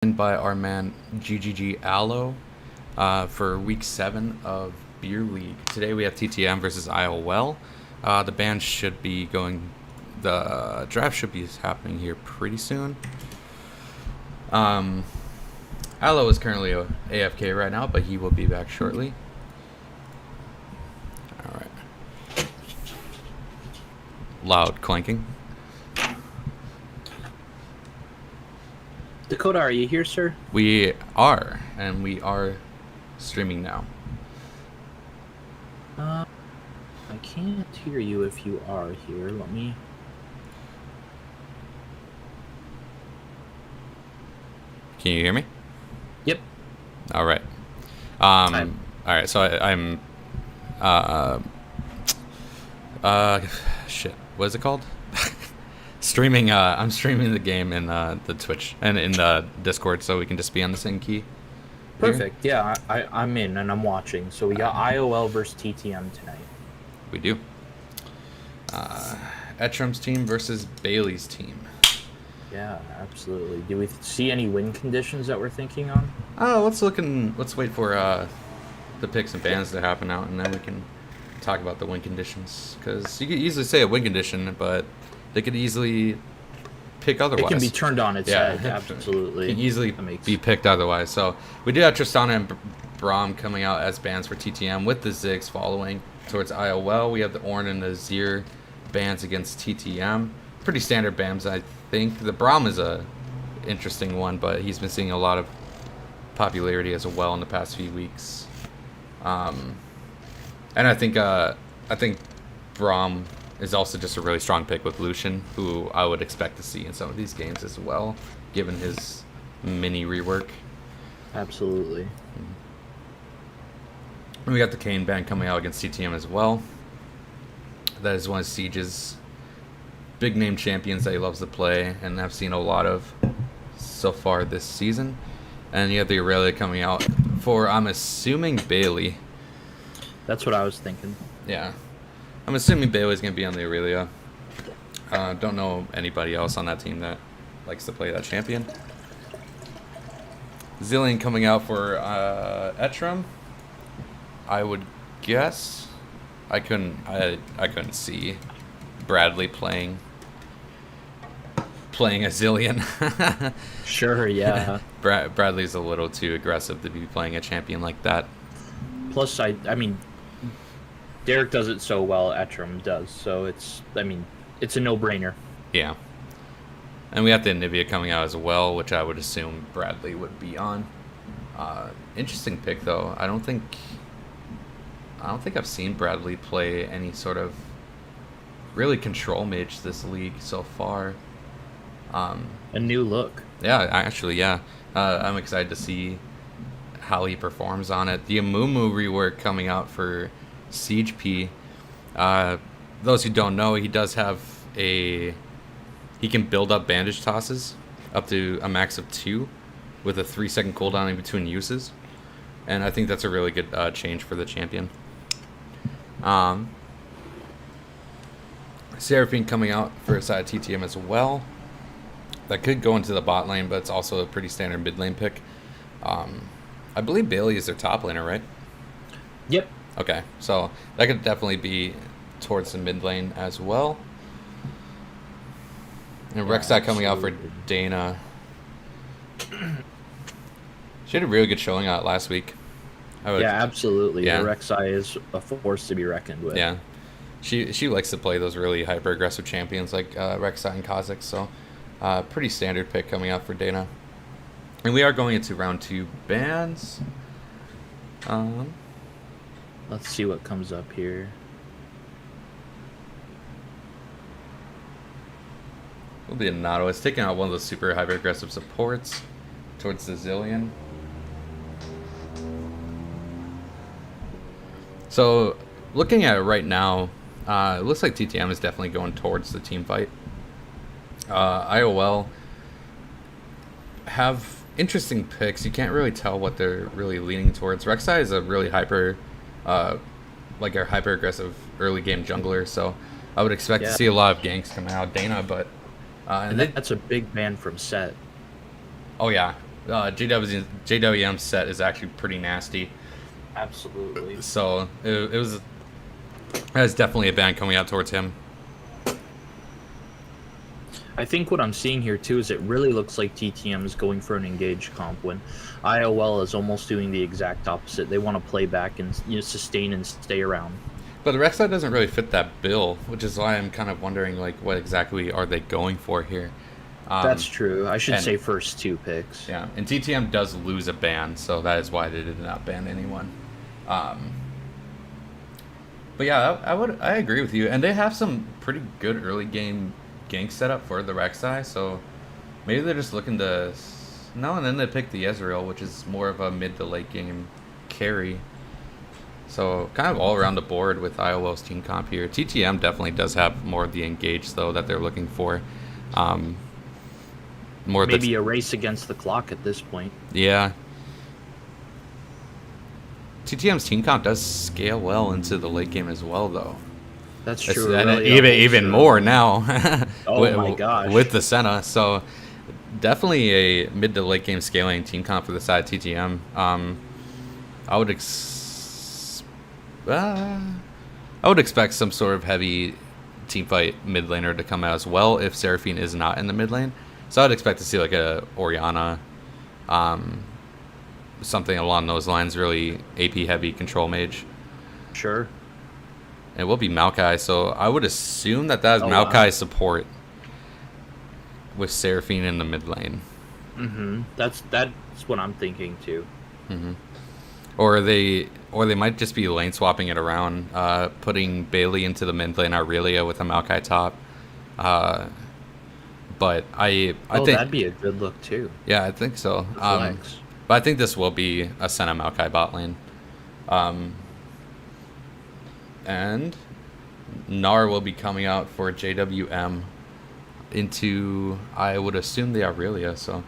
by our man GGG Allo for week 7 of Beer League. Today we have TTM versus IOL. The draft should be happening here pretty soon. Allo is currently AFK right now, but he will be back shortly. Alright. Loud clanking. Dakota, are you here, sir? We are, and we are streaming now. I can't hear you if you are here. Let me... Can you hear me? Yep. All right. All right. So I'm. Shit. What is it called? Streaming. I'm streaming the game in the Twitch and in the Discord, so we can just be on the same key. Perfect. Yeah, I'm in and I'm watching. So we got IOL versus TTM tonight. We do. Etram's team versus Bailey's team. Yeah, absolutely. Do we see any win conditions that we're thinking on? Oh, let's wait for the picks and bans to happen out, and then we can talk about the win conditions. Because you could easily say a win condition, but they could easily pick otherwise. It can be turned on its head, absolutely. It can easily be picked otherwise. So we do have Tristana and Braum coming out as bans for TTM, with the Ziggs following towards IOL. We have the Orn and the Zir bans against TTM. Pretty standard bans, I think. The Braum is a interesting one, but he's been seeing a lot of popularity as well in the past few weeks. And I think Braum is also just a really strong pick with Lucian, who I would expect to see in some of these games as well, given his mini rework. Absolutely. And we got the Kane ban coming out against TTM as well. That is one of Siege's big name champions that he loves to play, and I've seen a lot of so far this season. And you have the Aurelia coming out for, I'm assuming, Bailey. That's what I was thinking. Yeah. I'm assuming Bailey's going to be on the Aurelia. Don't know anybody else on that team that likes to play that champion. Zillion coming out for Etram. I would guess. I couldn't see Bradley playing a Zillion. Sure, yeah. Bradley's a little too aggressive to be playing a champion like that. Plus, I mean, Derek does it so well, Etram does, so it's a no-brainer. Yeah. And we have the Anivia coming out as well, which I would assume Bradley would be on. Interesting pick, though. I don't think I've seen Bradley play any sort of really control mage this league so far. A new look. Yeah. I'm excited to see how he performs on it. The Amumu rework coming out for Siege P. Those who don't know, he does have he can build up bandage tosses up to a max of 2 with a 3-second cooldown in between uses. And I think that's a really good change for the champion. Seraphine coming out for a side TTM as well. That could go into the bot lane, but it's also a pretty standard mid lane pick. I believe Bailey is their top laner, right? Yep. Okay, so that could definitely be towards the mid lane as well. And Rek'Sai coming out for Dana. She had a really good showing out last week. Absolutely. Yeah. Rek'Sai is a force to be reckoned with. Yeah. She likes to play those really hyper-aggressive champions like Rek'Sai and Kha'Zix, so pretty standard pick coming out for Dana. And we are going into round 2 bans. Let's see what comes up here. Will be a Nato. It's taking out one of those super hyper-aggressive supports towards the Zillion. So, looking at it right now, it looks like TTM is definitely going towards the team fight. IOL have interesting picks. You can't really tell what they're really leaning towards. Rek'Sai is a really hyper aggressive early game jungler, so I would expect to see a lot of ganks coming out of Dana, but and that's a big ban from Set. Oh yeah, JWM's set is actually pretty nasty. Absolutely. So it was definitely a ban coming out towards him. I think what I'm seeing here too is it really looks like TTM is going for an engaged comp when IOL is almost doing the exact opposite. They want to play back and sustain and stay around. But the Rek'Sai doesn't really fit that bill, which is why I'm kind of wondering like what exactly are they going for here. That's true. I should say first 2 picks. Yeah, and TTM does lose a ban, so that is why they did not ban anyone. But yeah, I agree with you, and they have some pretty good early game gank setup for the Rek'Sai, so maybe they're just looking to no, and then they pick the Ezreal, which is more of a mid to late game carry. So kind of all around the board with IOL's team comp here. TTM definitely does have more of the engage though that they're looking for. More maybe a race against the clock at this point. Yeah. TTM's team comp does scale well into the late game as well, though. That's true. Really even more now. Oh my gosh. With the Senna, so definitely a mid to late game scaling team comp for the side of TTM. I would expect some sort of heavy team fight mid laner to come out as well if Seraphine is not in the mid lane. So I'd expect to see like a Orianna, something along those lines, really AP heavy control mage. Sure. It will be Maokai, so I would assume that is Maokai's support with Seraphine in the mid lane. Mm-hmm. That's what I'm thinking too. Mm-hmm. Or they might just be lane swapping it around, putting Bailey into the mid lane, Aurelia with a Maokai top. But I think that'd be a good look too. Yeah, I think so. But I think this will be a Senna Maokai bot lane. And Gnar will be coming out for JWM into, I would assume, the Aurelia. So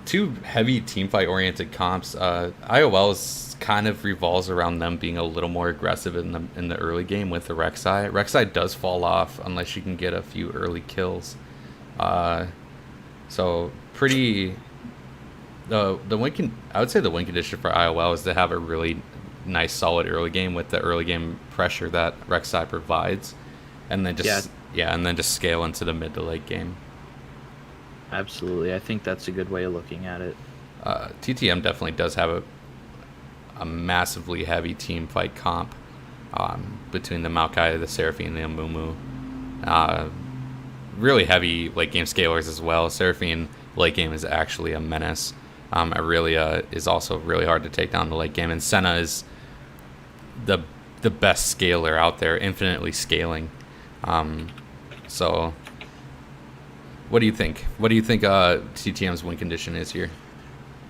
2 heavy teamfight oriented comps. IOL's kind of revolves around them being a little more aggressive in the early game with the Rek'Sai. Rek'Sai does fall off unless you can get a few early kills. So pretty. I would say the win condition for IOL is to have a really nice solid early game with the early game pressure that Rek'Sai provides, and then just scale into the mid to late game. Absolutely, I think that's a good way of looking at it. TTM definitely does have a massively heavy team fight comp between the Maokai, the Seraphine, and the Amumu. Really heavy late game scalers as well. Seraphine late game is actually a menace. Aurelia is also really hard to take down in the late game, and Senna is the best scaler out there, infinitely scaling. So what do you think? What do you think TTM's win condition is here?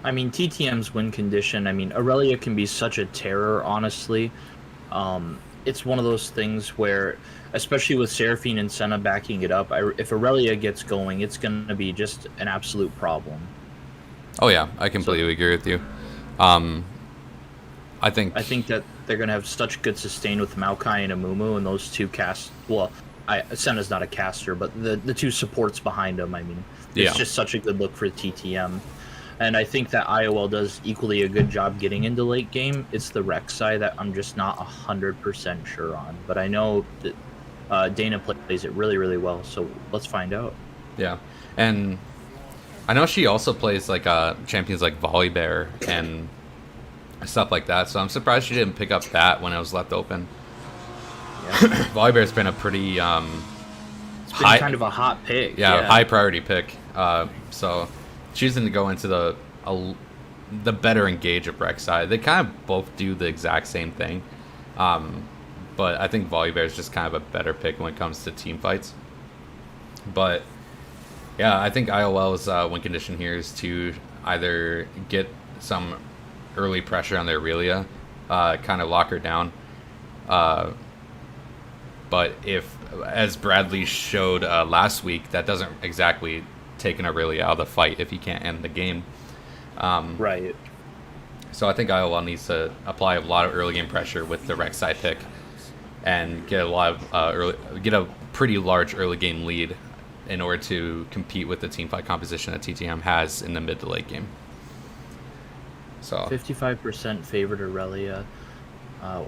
I mean, TTM's win condition, Aurelia can be such a terror, honestly. It's one of those things where, especially with Seraphine and Senna backing it up, if Aurelia gets going, it's going to be just an absolute problem. Oh yeah, I completely agree with you. I think that they're going to have such good sustain with Maokai and Amumu, and those 2 cast. Well, Senna's not a caster, but the 2 supports behind him. It's just such a good look for TTM. And I think that IOL does equally a good job getting into late game. It's the Rek'Sai that I'm just not 100% sure on. But I know that Dana plays it really, really well. So let's find out. Yeah. And I know she also plays like champions like Volibear and stuff like that. So I'm surprised she didn't pick up that when it was left open. Yeah. Volibear's been a pretty kind of a hot pick. Yeah, high priority pick. So choosing to go into the better engage of Rek'Sai. They kind of both do the exact same thing. But I think Volibear is just kind of a better pick when it comes to team fights. But yeah, I think IOL's win condition here is to either get some early pressure on their Aurelia, kind of lock her down. But if, as Bradley showed last week, that doesn't exactly take an Aurelia out of the fight if you can't end the game. Right. So I think IOL needs to apply a lot of early game pressure with the Rek'Sai pick and get a lot of get a pretty large early game lead in order to compete with the team fight composition that TTM has in the mid to late game. So 55% favored Aurelia,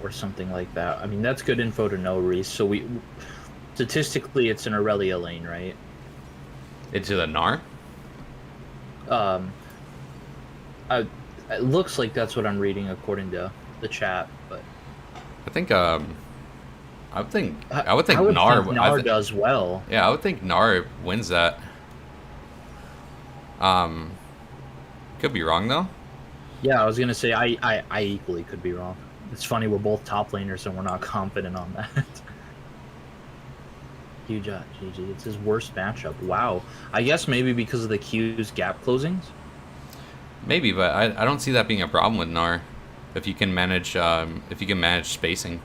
or something like that. I mean, that's good info to know, Reese. So statistically, it's an Aurelia lane, right? into the Gnar. It looks like that's what I'm reading according to the chat, but I think I would think Gnar Gnar does well. Yeah, I would think Gnar wins that. Could be wrong though. Yeah, I was gonna say I equally could be wrong. It's funny, we're both top laners and we're not confident on that. Huge GG. It's his worst matchup. Wow. I guess maybe because of the Q's gap closings. Maybe, but I don't see that being a problem with Gnar if you can manage spacing.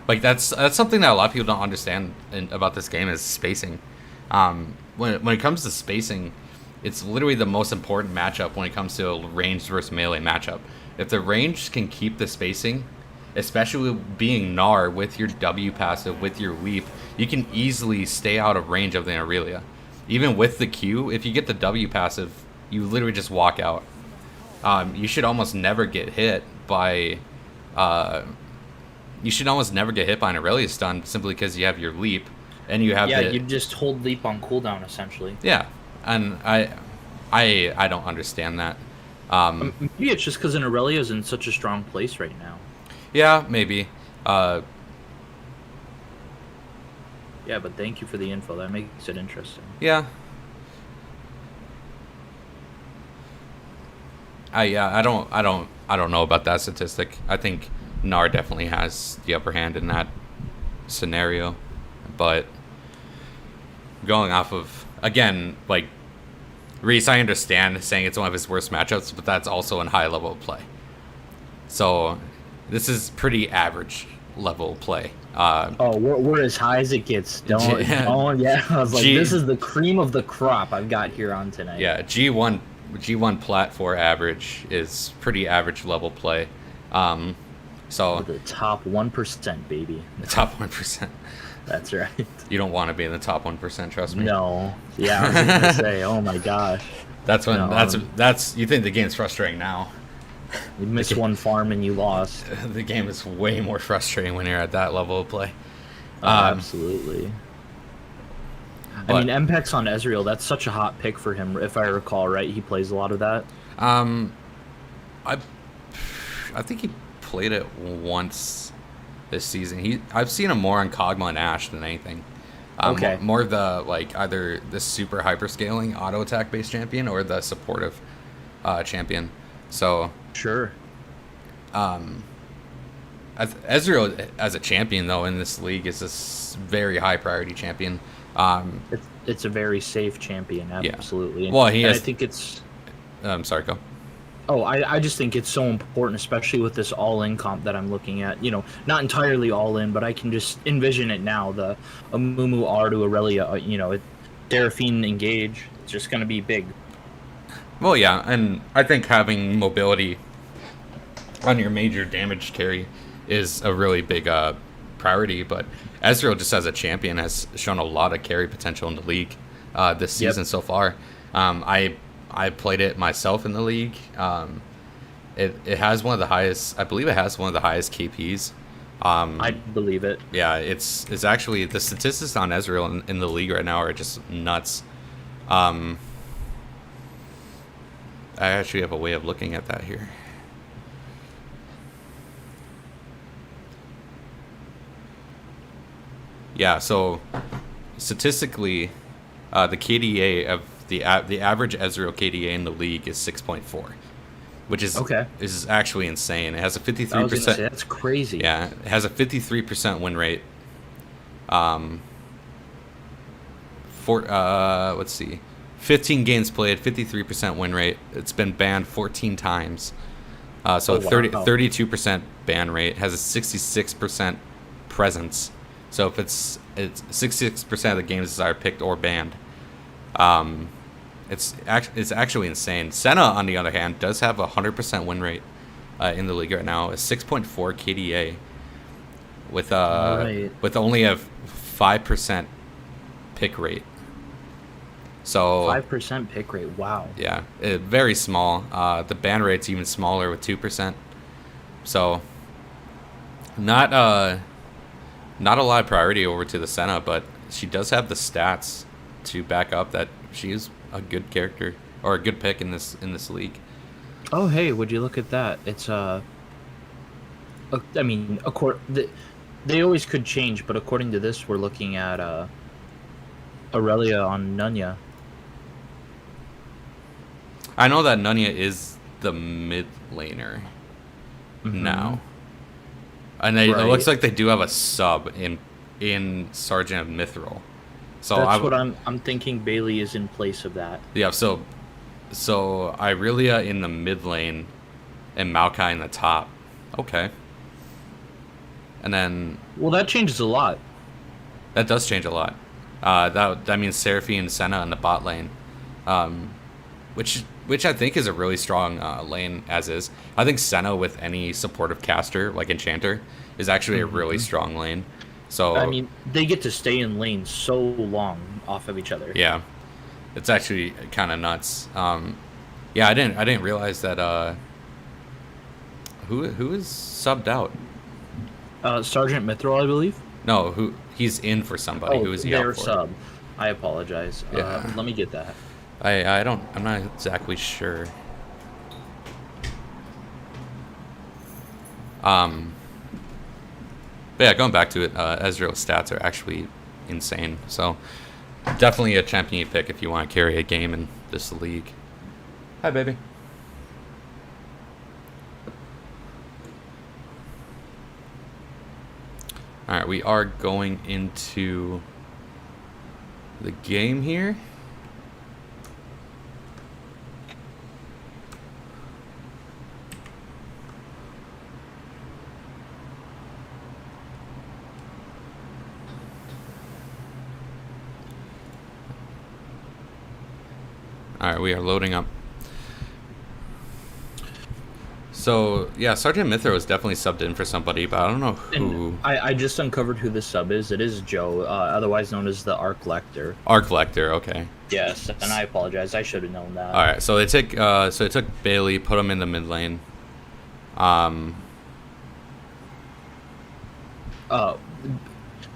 Like that's something that a lot of people don't understand about this game is spacing. When it comes to spacing, it's literally the most important matchup when it comes to a ranged versus melee matchup. If the range can keep the spacing, especially being Gnar with your W passive, with your leap, you can easily stay out of range of the Aurelia. Even with the Q, if you get the W passive, you literally just walk out. You should almost never get hit by an Aurelia stun simply because you have your leap and you have you just hold leap on cooldown essentially. Yeah, and I don't understand that. Maybe it's just because an Aurelia is in such a strong place right now. Yeah, maybe. Yeah, but thank you for the info. That makes it interesting. Yeah. I don't know about that statistic. I think Gnar definitely has the upper hand in that scenario, but going off of, again, like Reese, I understand saying it's one of his worst matchups, but that's also in high level of play. So this is pretty average level play. We're as high as it gets. Yeah. I was like, this is the cream of the crop I've got here on tonight. Yeah, G1 plat 4 average is pretty average level play. So the top 1%, baby. The top 1%. That's right. You don't want to be in the top 1%, trust me. No. Yeah, I was gonna say, oh my gosh. That's when that's you think the game's frustrating now. You missed one farm and you lost. The game is way more frustrating when you're at that level of play. Absolutely. I mean, Mpex on Ezreal, that's such a hot pick for him, if I recall, right? He plays a lot of that. I think he played it once this season. I've seen him more on Kog'Maw and Ashe than anything. Okay. More of the, like, either the super hyper-scaling auto attack based champion or the supportive champion. So sure. Ezreal as a champion though in this league is a very high priority champion. It's a very safe champion, absolutely. Yeah. Well, I think it's. Sorry, go. Oh, I just think it's so important, especially with this all-in comp that I'm looking at. You know, not entirely all-in, but I can just envision it now. The Amumu R to Aurelia, Seraphine engage. It's just going to be big. Well, yeah, and I think having mobility on your major damage carry is a really big priority, but Ezreal just as a champion has shown a lot of carry potential in the league this season so far. I played it myself in the league. It has one of the highest, I believe it has one of the highest KPs. I believe it. Yeah, it's actually, the statistics on Ezreal in the league right now are just nuts. I actually have a way of looking at that here. Yeah, so statistically, the KDA of the average Ezreal KDA in the league is 6.4, which is actually insane. It has a 53%. That's crazy. Yeah, it has a 53% win rate. Let's see, 15 games played, 53% win rate. It's been banned 14 times. 32% ban rate. Has a 66% presence. So if it's 66% of the games are picked or banned. It's actually insane. Senna, on the other hand, does have a 100% win rate in the league right now. A 6.4 KDA with only a 5% pick rate. So 5% pick rate. Wow. yeah, very small. The ban rate's even smaller with 2%. So not not a lot of priority over to the Senna, but she does have the stats to back up that she is a good character or a good pick in this league. Oh, hey, would you look at that? It's I mean, they always could change, but according to this, we're looking at Aurelia on Nunya. I know that Nunya is the mid laner now, and it looks like they do have a sub in Sergeant of Mithril. So that's what I'm thinking. Bailey is in place of that. Yeah. So Irelia in the mid lane, and Maokai in the top. Okay. And then. Well, that changes a lot. That does change a lot. That means Seraphine and Senna in the bot lane, which I think is a really strong lane as is. I think Senna with any supportive caster like Enchanter is actually a really strong lane. So I mean, they get to stay in lane so long off of each other. Yeah, it's actually kind of nuts. Yeah, I didn't realize that. Who is subbed out? Sergeant Mithril, I believe. No, he's in for somebody. Who is he out for? Sub. I apologize. Yeah. Let me get that. I'm not exactly sure. But yeah, going back to it, Ezreal's stats are actually insane. So definitely a champion you pick if you want to carry a game in this league. Hi, baby. All right, we are going into the game here. All right, we are loading up. So, yeah, Sergeant Mithril is definitely subbed in for somebody, but I don't know who. And I just uncovered who this sub is. It is Joe, otherwise known as the Arc Lector. Arc Lector, okay. Yes, and I apologize. I should have known that. All right, so they took Bailey, put him in the mid lane.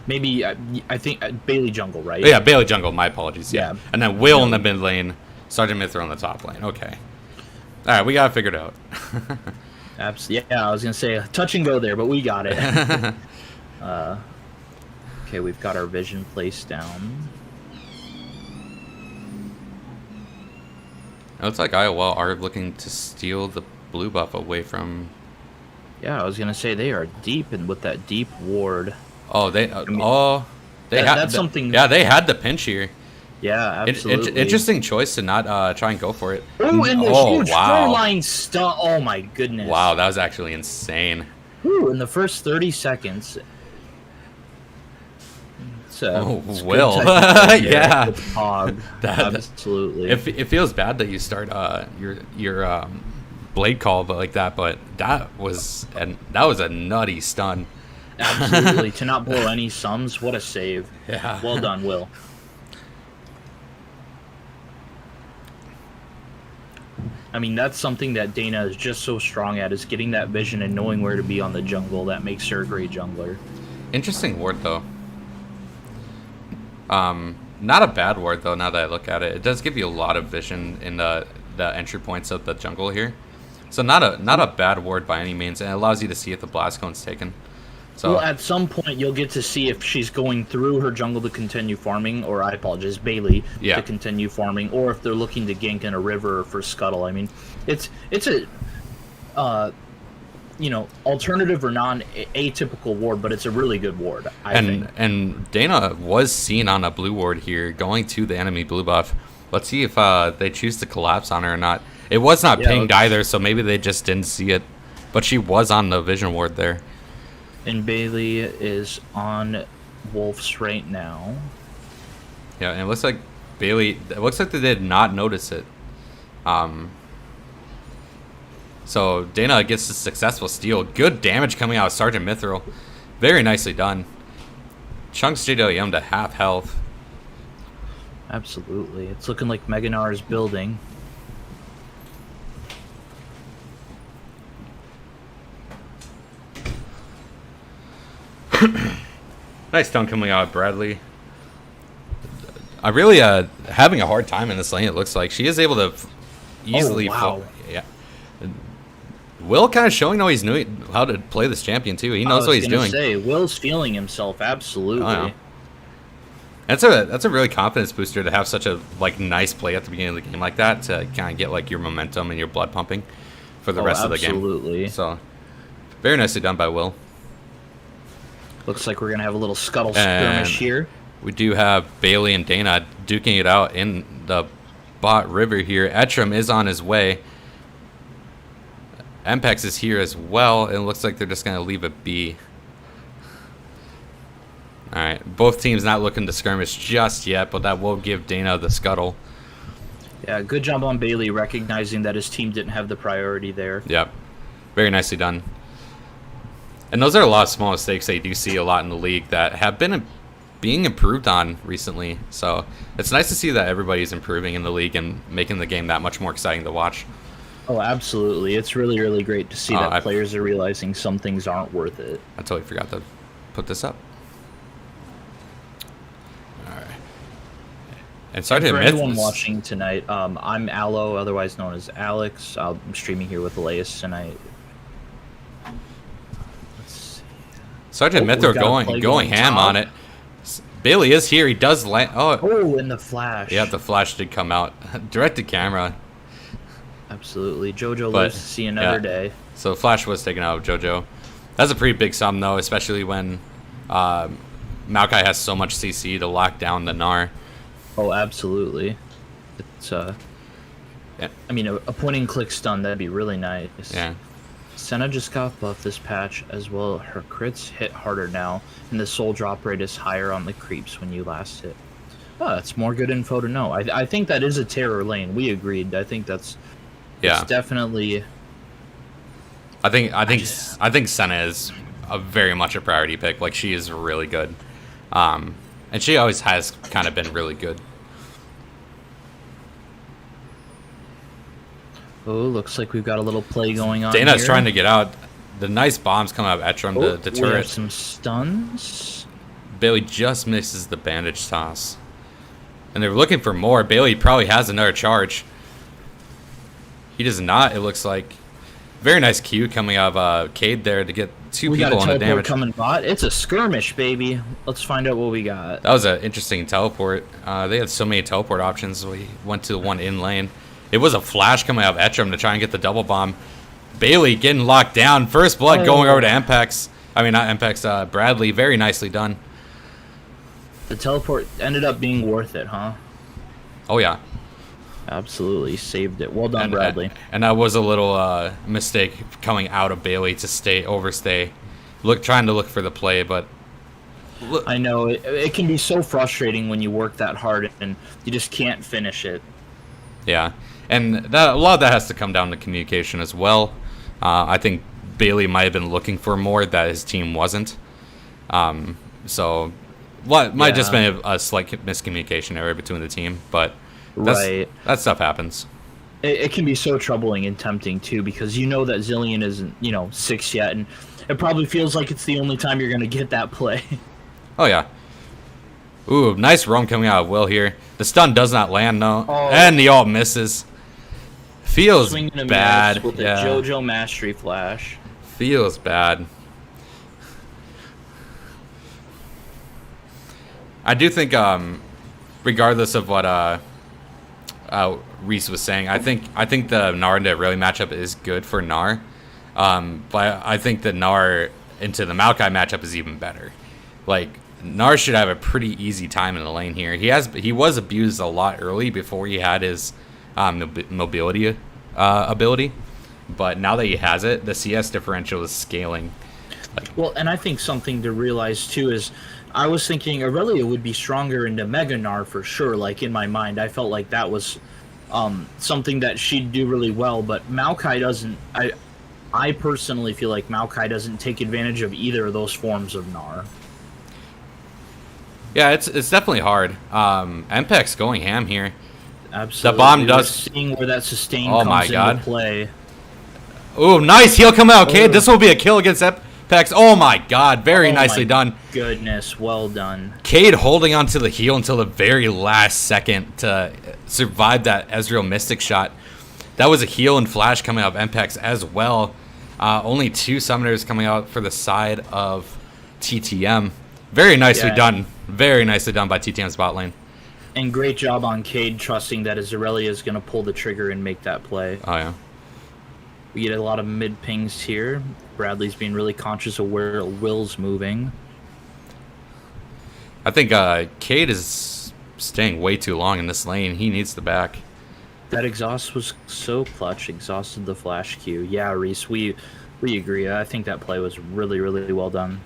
Maybe I think Bailey jungle, right? Yeah, Bailey jungle. My apologies. Yeah, Yeah. and then Will in the mid lane, Sergeant Mithril in the top lane. Okay. All right, we got it figured out. Absolutely. Yeah, I was gonna say touch and go there, but we got it. Okay, we've got our vision placed down. It looks like IOL are looking to steal the blue buff away from. Yeah, I was gonna say they are deep, and with that deep ward. Oh, they. That's something. Yeah, they had the pinch here. Yeah, absolutely. Interesting choice to not try and go for it. Oh, and the huge four-line stun. Oh my goodness. Wow, that was actually insane. Whew, in the first 30 seconds. Will. Yeah. Absolutely. It feels bad that you start your blade call like that, but that was a nutty stun. Absolutely. To not blow any sums, what a save. Yeah. Well done, Will. I mean, that's something that Dana is just so strong at, is getting that vision and knowing where to be on the jungle. That makes her a great jungler. Interesting ward, though. Not a bad ward, though, now that I look at it. It does give you a lot of vision in the entry points of the jungle here. So not a bad ward by any means, and it allows you to see if the blast cone's taken. So, well, at some point, you'll get to see if she's going through her jungle to continue farming, or I apologize, Bailey, to continue farming, or if they're looking to gank in a river for scuttle. I mean, it's a alternative or non-atypical ward, but it's a really good ward, I think. And Dana was seen on a blue ward here, going to the enemy blue buff. Let's see if they choose to collapse on her or not. It was not pinged either, so maybe they just didn't see it. But she was on the vision ward there. And Bailey is on Wolves right now. Yeah, and it looks like Bailey. It looks like they did not notice it. So Dana gets a successful steal. Good damage coming out of Sergeant Mithril. Very nicely done. Chunks JWM to half health. Absolutely. It's looking like Mega Gnar is building. Nice stun coming out of Bradley. I really having a hard time in this lane. It looks like she is able to easily. Oh, wow. Yeah. Will kind of showing how he's knowing how to play this champion too. He knows what he's doing. Will's feeling himself absolutely. Oh, yeah. That's a really confidence booster to have such a nice play at the beginning of the game like that to kind of get like your momentum and your blood pumping for the rest of the game. Absolutely. So very nicely done by Will. Looks like we're gonna have a little scuttle skirmish here. We do have Bailey and Dana duking it out in the bot river here. Etrim is on his way. Mpex is here as well. It looks like they're just going to leave it be. All right. Both teams not looking to skirmish just yet, but that will give Dana the scuttle. Yeah, good job on Bailey recognizing that his team didn't have the priority there. Yep. Very nicely done. And those are a lot of small mistakes that you do see a lot in the league that have been being improved on recently. So it's nice to see that everybody's improving in the league and making the game that much more exciting to watch. Oh, absolutely. It's really, really great to see that players are realizing some things aren't worth it. I totally forgot to put this up. All right. And sorry to admit, for anyone watching tonight, I'm Aloe, otherwise known as Alex. I'm streaming here with Elias tonight. Let's see. Sorry to admit they're going ham on it. Bailey is here. He does land. Oh, in the flash. Yeah, the flash did come out. Direct to camera. Absolutely. JoJo lives to see another day. So flash was taken out of JoJo. That's a pretty big sum, though, especially when Maokai has so much CC to lock down the Gnar. Oh, absolutely. It's I mean, a point-and-click stun, that'd be really nice. Yeah. Senna just got buffed this patch as well. Her crits hit harder now, and the soul drop rate is higher on the creeps when you last hit. Oh, that's more good info to know. I think that is a terror lane. We agreed. I think that's... Yeah, it's definitely. I think Senna is very much a priority pick. Like, she is really good, and she always has kind of been really good. Oh, looks like we've got a little play going on. Dana's trying to get out. The nice bombs come out of Etrim to deter it. We have some stuns. Bailey just misses the bandage toss, and they're looking for more. Bailey probably has another charge. He does not, it looks like. Very nice Q coming out of Cade there to get two people on the damage. Coming bot. It's a skirmish, baby. Let's find out what we got. That was an interesting teleport. They had so many teleport options. We went to the one in lane. It was a flash coming out of Etrim to try and get the double bomb. Bailey getting locked down. First blood going over to Mpex. I mean, not Mpex, Bradley. Very nicely done. The teleport ended up being worth it, huh? Oh, yeah. Absolutely saved it. Well done, Bradley. And that was a little mistake coming out of Bailey to overstay, trying to look for the play, but I know it can be so frustrating when you work that hard and you just can't finish it. Yeah, and a lot of that has to come down to communication as well. I think Bailey might have been looking for more that his team wasn't. So might just been a slight miscommunication error between the team, but. That stuff happens. It can be so troubling and tempting too, because you know that Zillion isn't 6 yet, and it probably feels like it's the only time you're gonna get that play. Oh yeah. Ooh, nice roam coming out of Will here. The stun does not land though, and the ult misses. Feels bad. With the JoJo mastery flash. Feels bad. I do think, regardless of what Reese was saying, I think the Gnar to really matchup is good for Gnar, but I think the Gnar into the Maokai matchup is even better. Like, Gnar should have a pretty easy time in the lane here. He was abused a lot early before he had his mobility ability, but now that he has it, the CS differential is scaling. Well, and I think something to realize too is, I was thinking Aurelia would be stronger into Mega Gnar for sure. Like, in my mind, I felt like that was something that she'd do really well. But Maokai doesn't. I personally feel like Maokai doesn't take advantage of either of those forms of Gnar. Yeah, it's definitely hard. MPEX going ham here. Absolutely. The bomb does. We're seeing where that sustain Oh comes my God. into play. Oh, nice heal coming out, Cade. Oh. This will be a kill against MPEX. Oh my God, very nicely done. Goodness, well done. Cade holding on to the heal until the very last second to survive that Ezreal Mystic shot. That was a heal and flash coming out of MPEX as well. Only 2 summoners coming out for the side of TTM. Very nicely done. Very nicely done by TTM's bot lane. And great job on Cade trusting that Irelia is going to pull the trigger and make that play. Oh, yeah. We get a lot of mid pings here. Bradley's being really conscious of where Will's moving. I think Cade is staying way too long in this lane. He needs the back. That exhaust was so clutch. Exhausted the flash Q. Yeah, Reese, we agree. I think that play was really, really well done.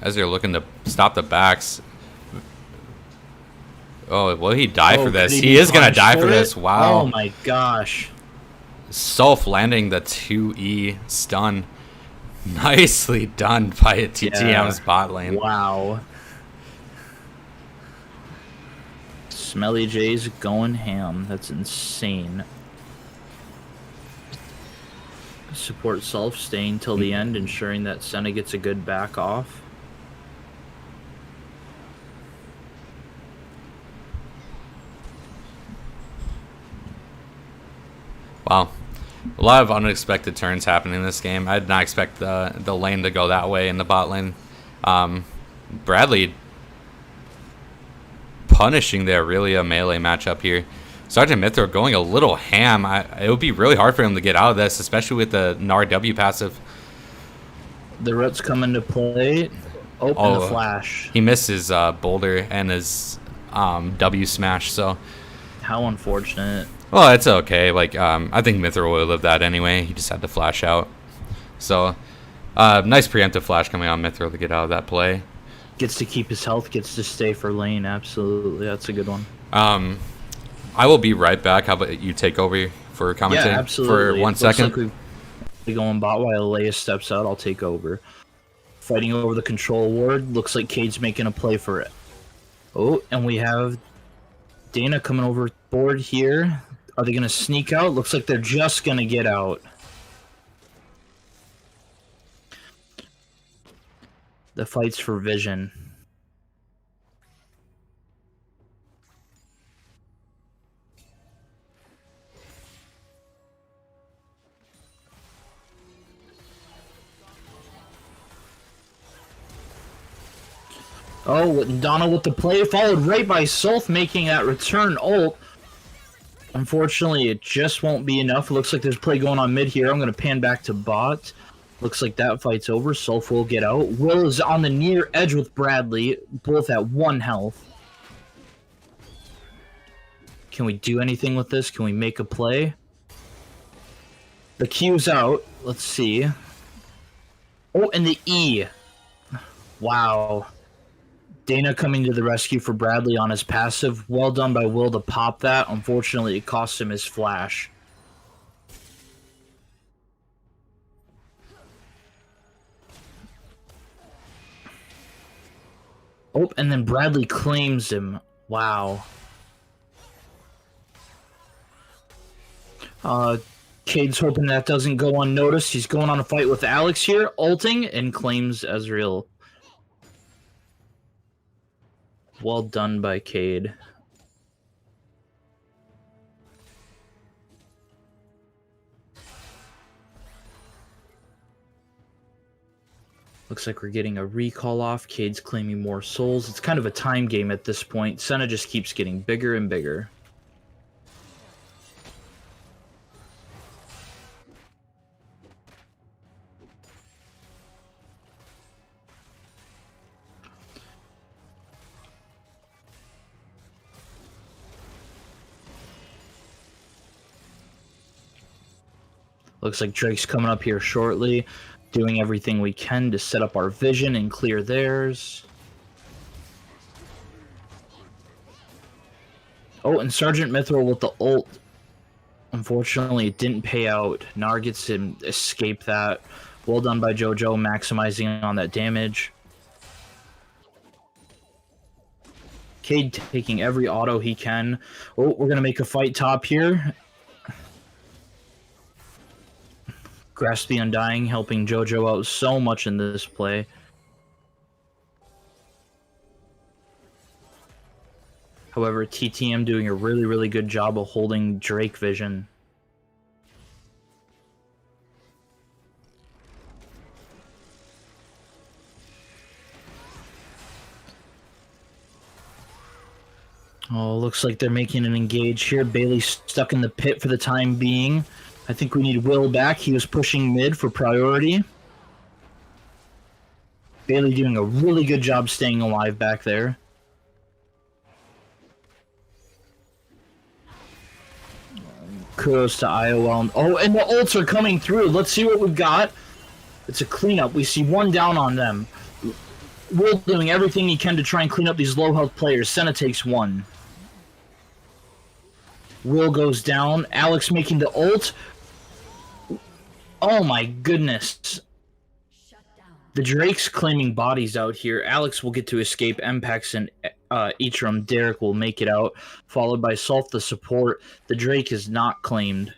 As they're looking to stop the backs. Oh, will he die for this? He is going to die for this. Wow. Oh my gosh. Self landing the 2E stun. Nicely done by a TTM's bot lane. Wow. Smelly J's going ham. That's insane. Support self staying till the end, ensuring that Senna gets a good back off. Wow. A lot of unexpected turns happening in this game. I did not expect the lane to go that way in the bot lane. Bradley punishing the Aurelia melee matchup here. Sergeant Mithra going a little ham. It would be really hard for him to get out of this, especially with the Gnar W passive. The roots come into play. Open the flash. He missed his boulder and his W smash, so. How unfortunate. Well, it's okay. Like, I think Mithra would have lived that anyway. He just had to flash out. So, nice preemptive flash coming on Mithra to get out of that play. Gets to keep his health, gets to stay for lane. Absolutely. That's a good one. I will be right back. How about you take over for commenting for 1 second? Like we go on bot while Leia steps out. I'll take over. Fighting over the control ward. Looks like Cade's making a play for it. Oh, and we have Dana coming over board here. Are they going to sneak out? Looks like they're just going to get out. The fight's for vision. Oh, Donna with the play, followed right by Sulf making that return ult. Unfortunately, it just won't be enough. It looks like there's play going on mid here. I'm going to pan back to bot. Looks like that fight's over. Sulf will get out. Will is on the near edge with Bradley, both at 1 health. Can we do anything with this? Can we make a play? The Q's out. Let's see. Oh, and the E. Wow. Dana coming to the rescue for Bradley on his passive. Well done by Will to pop that. Unfortunately, it cost him his flash. Oh, and then Bradley claims him. Wow. Cade's hoping that doesn't go unnoticed. He's going on a fight with Alex here, ulting, and claims Ezreal. Well done by Cade. Looks like we're getting a recall off. Cade's claiming more souls. It's kind of a time game at this point. Senna just keeps getting bigger and bigger. Looks like Drake's coming up here shortly, doing everything we can to set up our vision and clear theirs. Oh, and Sergeant Mithril with the ult. Unfortunately, it didn't pay out. Gnar gets him escape that. Well done by JoJo, maximizing on that damage. Cade taking every auto he can. Oh, we're going to make a fight top here. Grasp the Undying, helping JoJo out so much in this play. However, TTM doing a really, really good job of holding Drake vision. Oh, looks like they're making an engage here. Bailey's stuck in the pit for the time being. I think we need Will back. He was pushing mid for priority. Bailey doing a really good job staying alive back there. Kudos to IOL. Oh, and the ults are coming through. Let's see what we've got. It's a cleanup. We see one down on them. Will doing everything he can to try and clean up these low health players. Senna takes one. Will goes down. Alex making the ult. Oh my goodness. The Drake's claiming bodies out here. Alex will get to escape. Mpex and Eatrum. Derek will make it out. Followed by Sulf the support. The Drake is not claimed.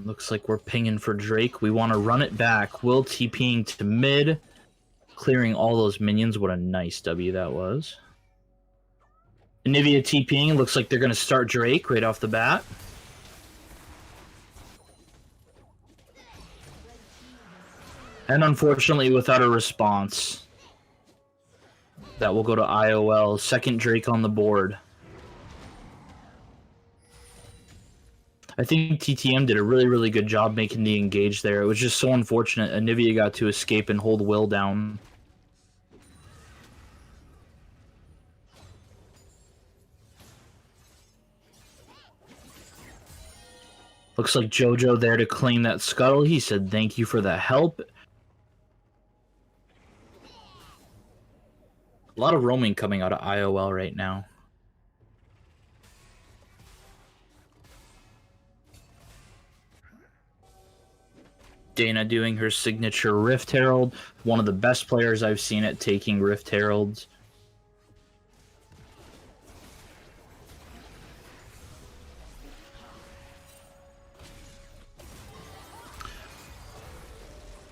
Looks like we're pinging for Drake. We want to run it back. Will TPing to mid. Clearing all those minions. What a nice W that was. Anivia TPing. Looks like they're going to start Drake right off the bat. And unfortunately without a response. That will go to IOL. Second Drake on the board. I think TTM did a really, really good job making the engage there. It was just so unfortunate. Anivia got to escape and hold Will down. Looks like JoJo there to claim that scuttle. He said thank you for the help. A lot of roaming coming out of IOL right now. Dana doing her signature Rift Herald. One of the best players I've seen at taking Rift Heralds.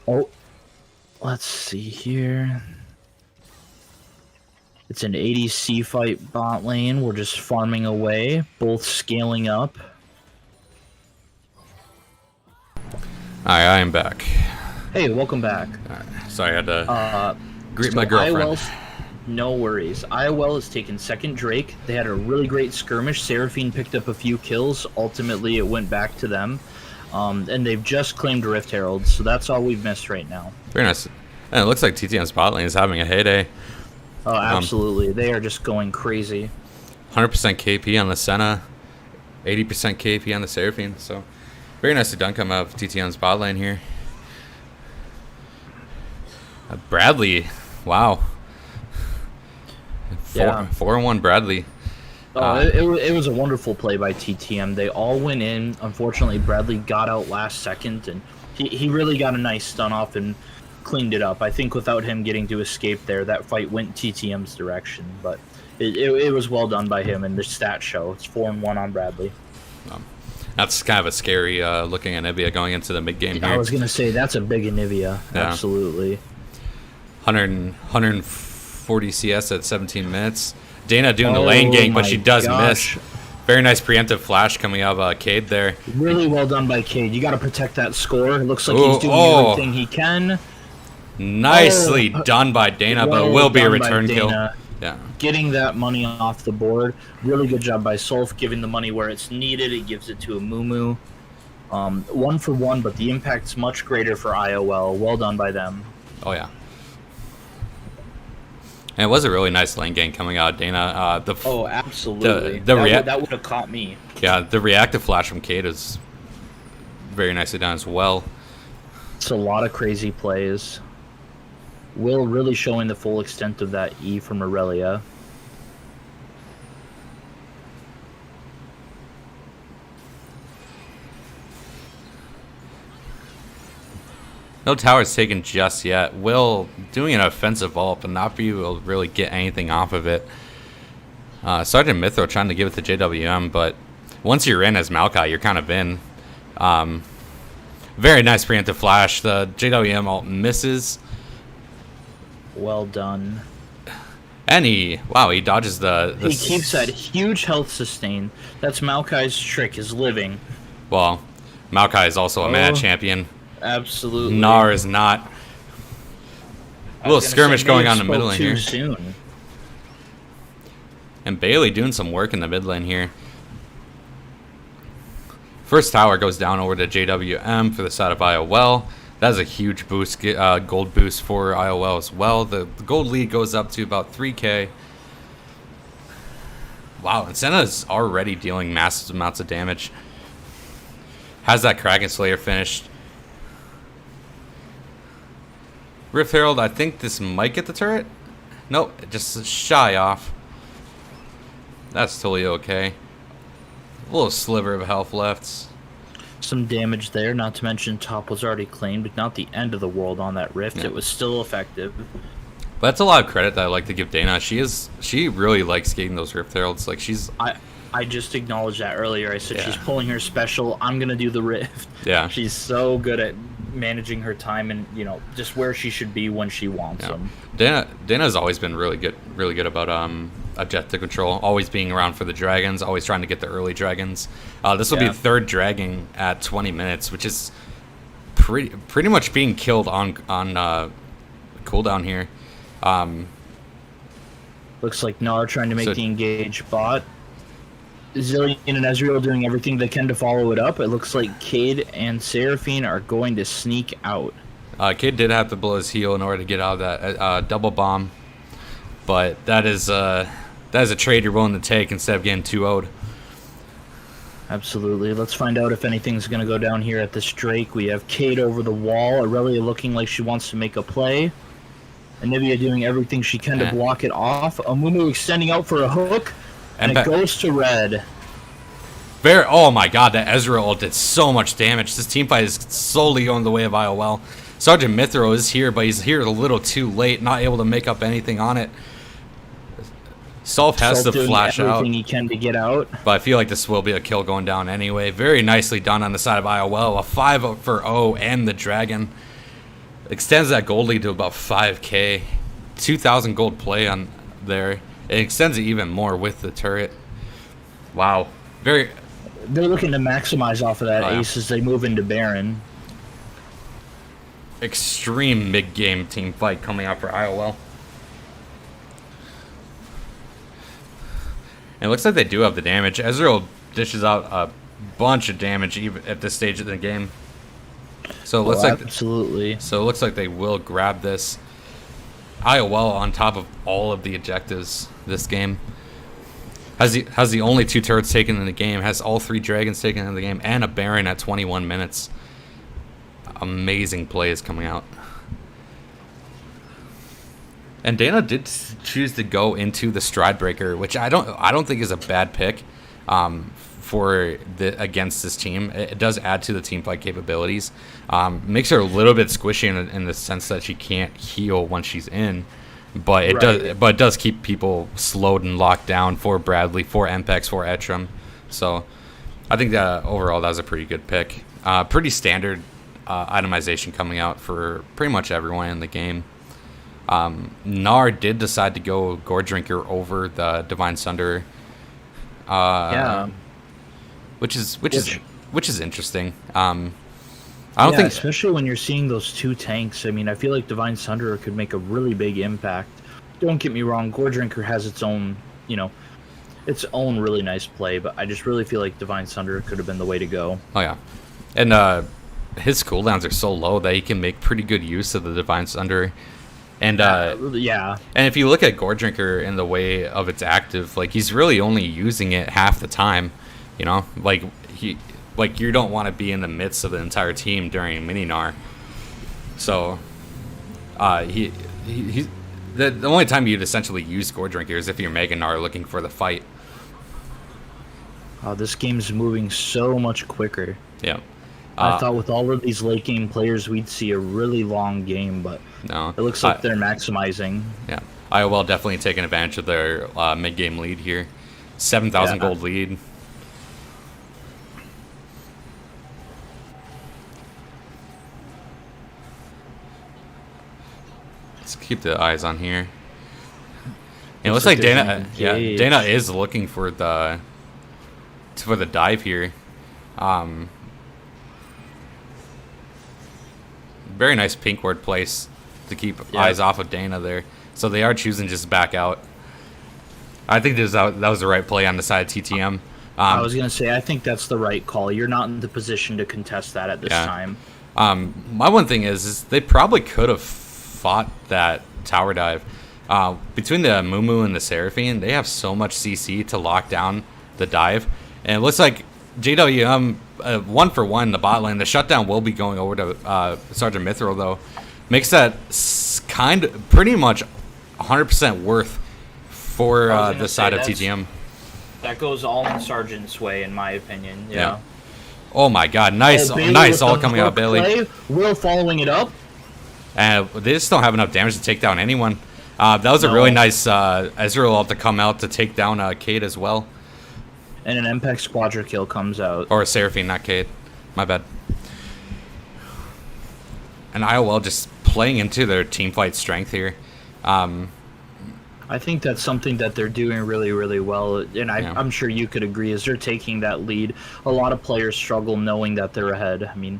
Oh, let's see here. It's an ADC fight bot lane. We're just farming away, both scaling up. Alright, I am back. Hey, welcome back. Sorry, I had to greet my girlfriend. No worries. IOL has taken second Drake. They had a really great skirmish. Seraphine picked up a few kills. Ultimately, it went back to them. And they've just claimed Rift Herald, so that's all we've missed right now. Very nice. And it looks like TTM's bot lane is having a heyday. Oh, absolutely. They are just going crazy. 100% KP on the Senna, 80% KP on the Seraphine, so very nicely done come out of TTM's bot lane here. Bradley, wow. 4-1 Bradley. Oh, it was a wonderful play by TTM. They all went in. Unfortunately, Bradley got out last second, and he really got a nice stun off and cleaned it up. I think without him getting to escape there, that fight went TTM's direction. But it was well done by him, and the stats show. It's 4-1 on Bradley. That's kind of a scary looking Anivia going into the mid game here. I was going to say, that's a big Anivia. Yeah. Absolutely. 140 CS at 17 minutes. Dana doing the lane gank, but she does miss. Very nice preemptive flash coming out of Cade there. Really well done by Cade. You got to protect that score. It looks like he's doing everything he can. Nicely done by Dana, but it will be a return kill. Yeah. Getting that money off the board. Really good job by Sulf, giving the money where it's needed. It gives it to a Mumu. 1 for 1, but the impact's much greater for IOL. Well done by them. Oh, yeah. And it was a really nice lane game coming out of Dana. Oh, absolutely. That would have caught me. Yeah, the reactive flash from Cade is very nicely done as well. It's a lot of crazy plays. Will really showing the full extent of that E from Aurelia. No towers taken just yet. Will doing an offensive ult, but not be able to really get anything off of it. Sergeant Mithro trying to give it to JWM, but once you're in as Maokai, you're kind of in. Very nice preemptive flash. The JWM ult misses. Well done. And he dodges the he keeps that huge health sustain. That's Maokai's trick, is living. Well, Maokai is also a mad champion. Absolutely. Gnar is not. A little skirmish going on in the middle lane here. Soon. And Bailey doing some work in the mid lane here. First tower goes down over to JWM for the side of IOL. That is a huge boost, gold boost for IOL as well. The gold lead goes up to about 3k. Wow, and Senna is already dealing massive amounts of damage. Has that Kraken Slayer finished. Rift Herald, I think this might get the turret. Nope, just shy off. That's totally okay. A little sliver of health left. Some damage there, not to mention top was already claimed, but not the end of the world on that rift. Yeah. It was still effective. But that's a lot of credit that I like to give Dana. She really likes getting those Rift Heralds. Like I just acknowledged that earlier. I said she's pulling her special. I'm gonna do the rift. Yeah. She's so good at managing her time and just where she should be when she wants them. Dana's always been really good about objective control. Always being around for the dragons. Always trying to get the early dragons. This will be the third dragon at 20 minutes, which is pretty much being killed on cooldown here. Looks like Gnar trying to make the engage bot. Zillion and Ezreal doing everything they can to follow it up. It looks like Cade and Seraphine are going to sneak out. Cade did have to blow his heel in order to get out of that double bomb, but that is a trade you're willing to take instead of getting 2-0'd. Absolutely. Let's find out if anything's going to go down here at this Drake. We have Cade over the wall. Aurelia looking like she wants to make a play. Anivia doing everything she can to block it off. Amumu extending out for a hook. And it goes to red. Oh my god, that Ezreal ult did so much damage. This teamfight is solely going the way of IOL. Sergeant Mithro is here, but he's here a little too late, not able to make up anything on it. Solf has to flash out. Everything he can to get out. But I feel like this will be a kill going down anyway. Very nicely done on the side of IOL. A 5 for O and the dragon. Extends that gold lead to about 5k. 2,000 gold play on there. It extends it even more with the turret. Wow. They're looking to maximize off of that ace as they move into Baron. Extreme mid-game team fight coming out for IOL. And it looks like they do have the damage. Ezreal dishes out a bunch of damage even at this stage of the game. So it looks absolutely. So it looks like they will grab this. IOL on top of all of the objectives this game has the only 2 turrets taken in the game, has all 3 dragons taken in the game, and a Baron at 21 minutes. Amazing plays coming out. And Dana did choose to go into the Stride Breaker, which I don't think is a bad pick against this team. It does add to the team fight capabilities. Makes her a little bit squishy in the sense that she can't heal once she's in, but it does keep people slowed and locked down for Bradley, for Mpex, for Etram. So I think that overall that was a pretty good pick. Pretty standard itemization coming out for pretty much everyone in the game. Gnar did decide to go Gore Drinker over the Divine Sunder. Which is interesting. I don't think, especially when you're seeing those 2 tanks. I mean, I feel like Divine Sunderer could make a really big impact. Don't get me wrong, Gore Drinker has its own, its own really nice play, but I just really feel like Divine Sunderer could have been the way to go. Oh yeah, and his cooldowns are so low that he can make pretty good use of the Divine Sunderer. And and if you look at Gore Drinker in the way of its active, like he's really only using it half the time. Like you don't want to be in the midst of the entire team during mini Gnar. So, he the only time you'd essentially use Gore Drinker is if you're Meganar looking for the fight. Oh, this game's moving so much quicker. Yeah. I thought with all of these late game players, we'd see a really long game, but no, it looks like they're maximizing. Yeah, IOL definitely taking advantage of their mid game lead here. 7,000 gold lead. Let's keep the eyes on here. It looks like Dana. Yeah, Dana is looking for the dive here. Very nice pink ward place to keep eyes off of Dana there. So they are choosing just to back out. I think that was the right play on the side of TTM. I was going to say, I think that's the right call. You're not in the position to contest that at this time. My one thing is they probably could have fought that tower dive. Between the Mumu and the Seraphine, they have so much CC to lock down the dive. And it looks like JWM, 1-for-1 in the bot lane. The shutdown will be going over to Sergeant Mithril, though. Makes that pretty much 100% worth for the side of TTM. That goes all in Sergeant's way, in my opinion. Yeah. Oh my God! Nice all coming out, Bailey. Will following it up. And they just don't have enough damage to take down anyone. That was a really nice Ezreal to come out to take down Cade as well. And an MPEX Squadra kill comes out. Or a Seraphine, not Cade. My bad. And IOL just playing into their team fight strength here. I think that's something that they're doing really, really well. And I'm sure you could agree, as they're taking that lead. A lot of players struggle knowing that they're ahead. I mean,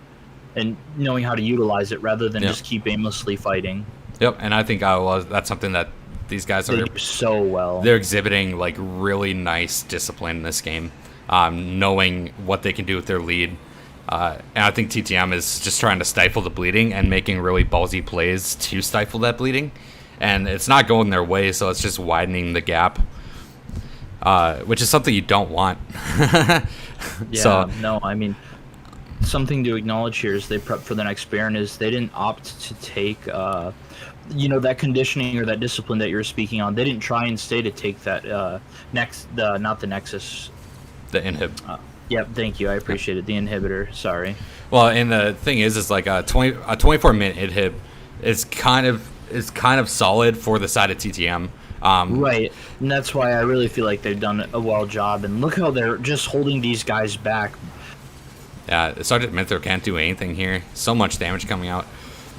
and knowing how to utilize it rather than just keep aimlessly fighting. Yep, and I think that's something that these guys they do so well. They're exhibiting like really nice discipline in this game, knowing what they can do with their lead. And I think TTM is just trying to stifle the bleeding and making really ballsy plays to stifle that bleeding. And it's not going their way, so it's just widening the gap, which is something you don't want. No, I mean, something to acknowledge here is they prep for the next Baron is they didn't opt to take, that conditioning or that discipline that you're speaking on. They didn't try and stay to take that not the Nexus. The inhib. Yep, thank you. I appreciate it. The inhibitor, sorry. Well, and the thing is like a 24-minute inhib is kind of solid for the side of TTM. Right, and that's why I really feel like they've done a well job. And look how they're just holding these guys back. Yeah, Sergeant Mithra can't do anything here. So much damage coming out.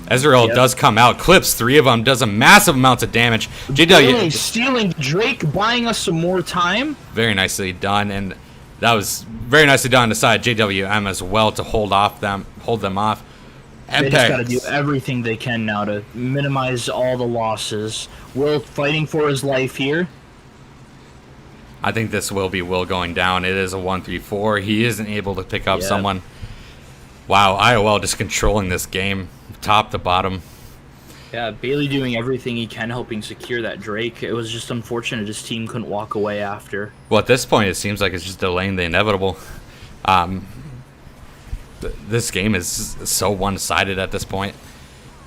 Ezreal does come out, clips 3 of them, does a massive amounts of damage. JW stealing Drake, buying us some more time. Very nicely done, and that was very nicely done on the side JWM as well to hold them off. They just got to do everything they can now to minimize all the losses. Will fighting for his life here. I think this will be Will going down. It is a 1-3-4. He isn't able to pick up someone. Wow, IOL just controlling this game, top to bottom. Yeah, Bailey doing everything he can, helping secure that Drake. It was just unfortunate his team couldn't walk away after. Well, at this point, it seems like it's just delaying the inevitable. This game is so one-sided at this point.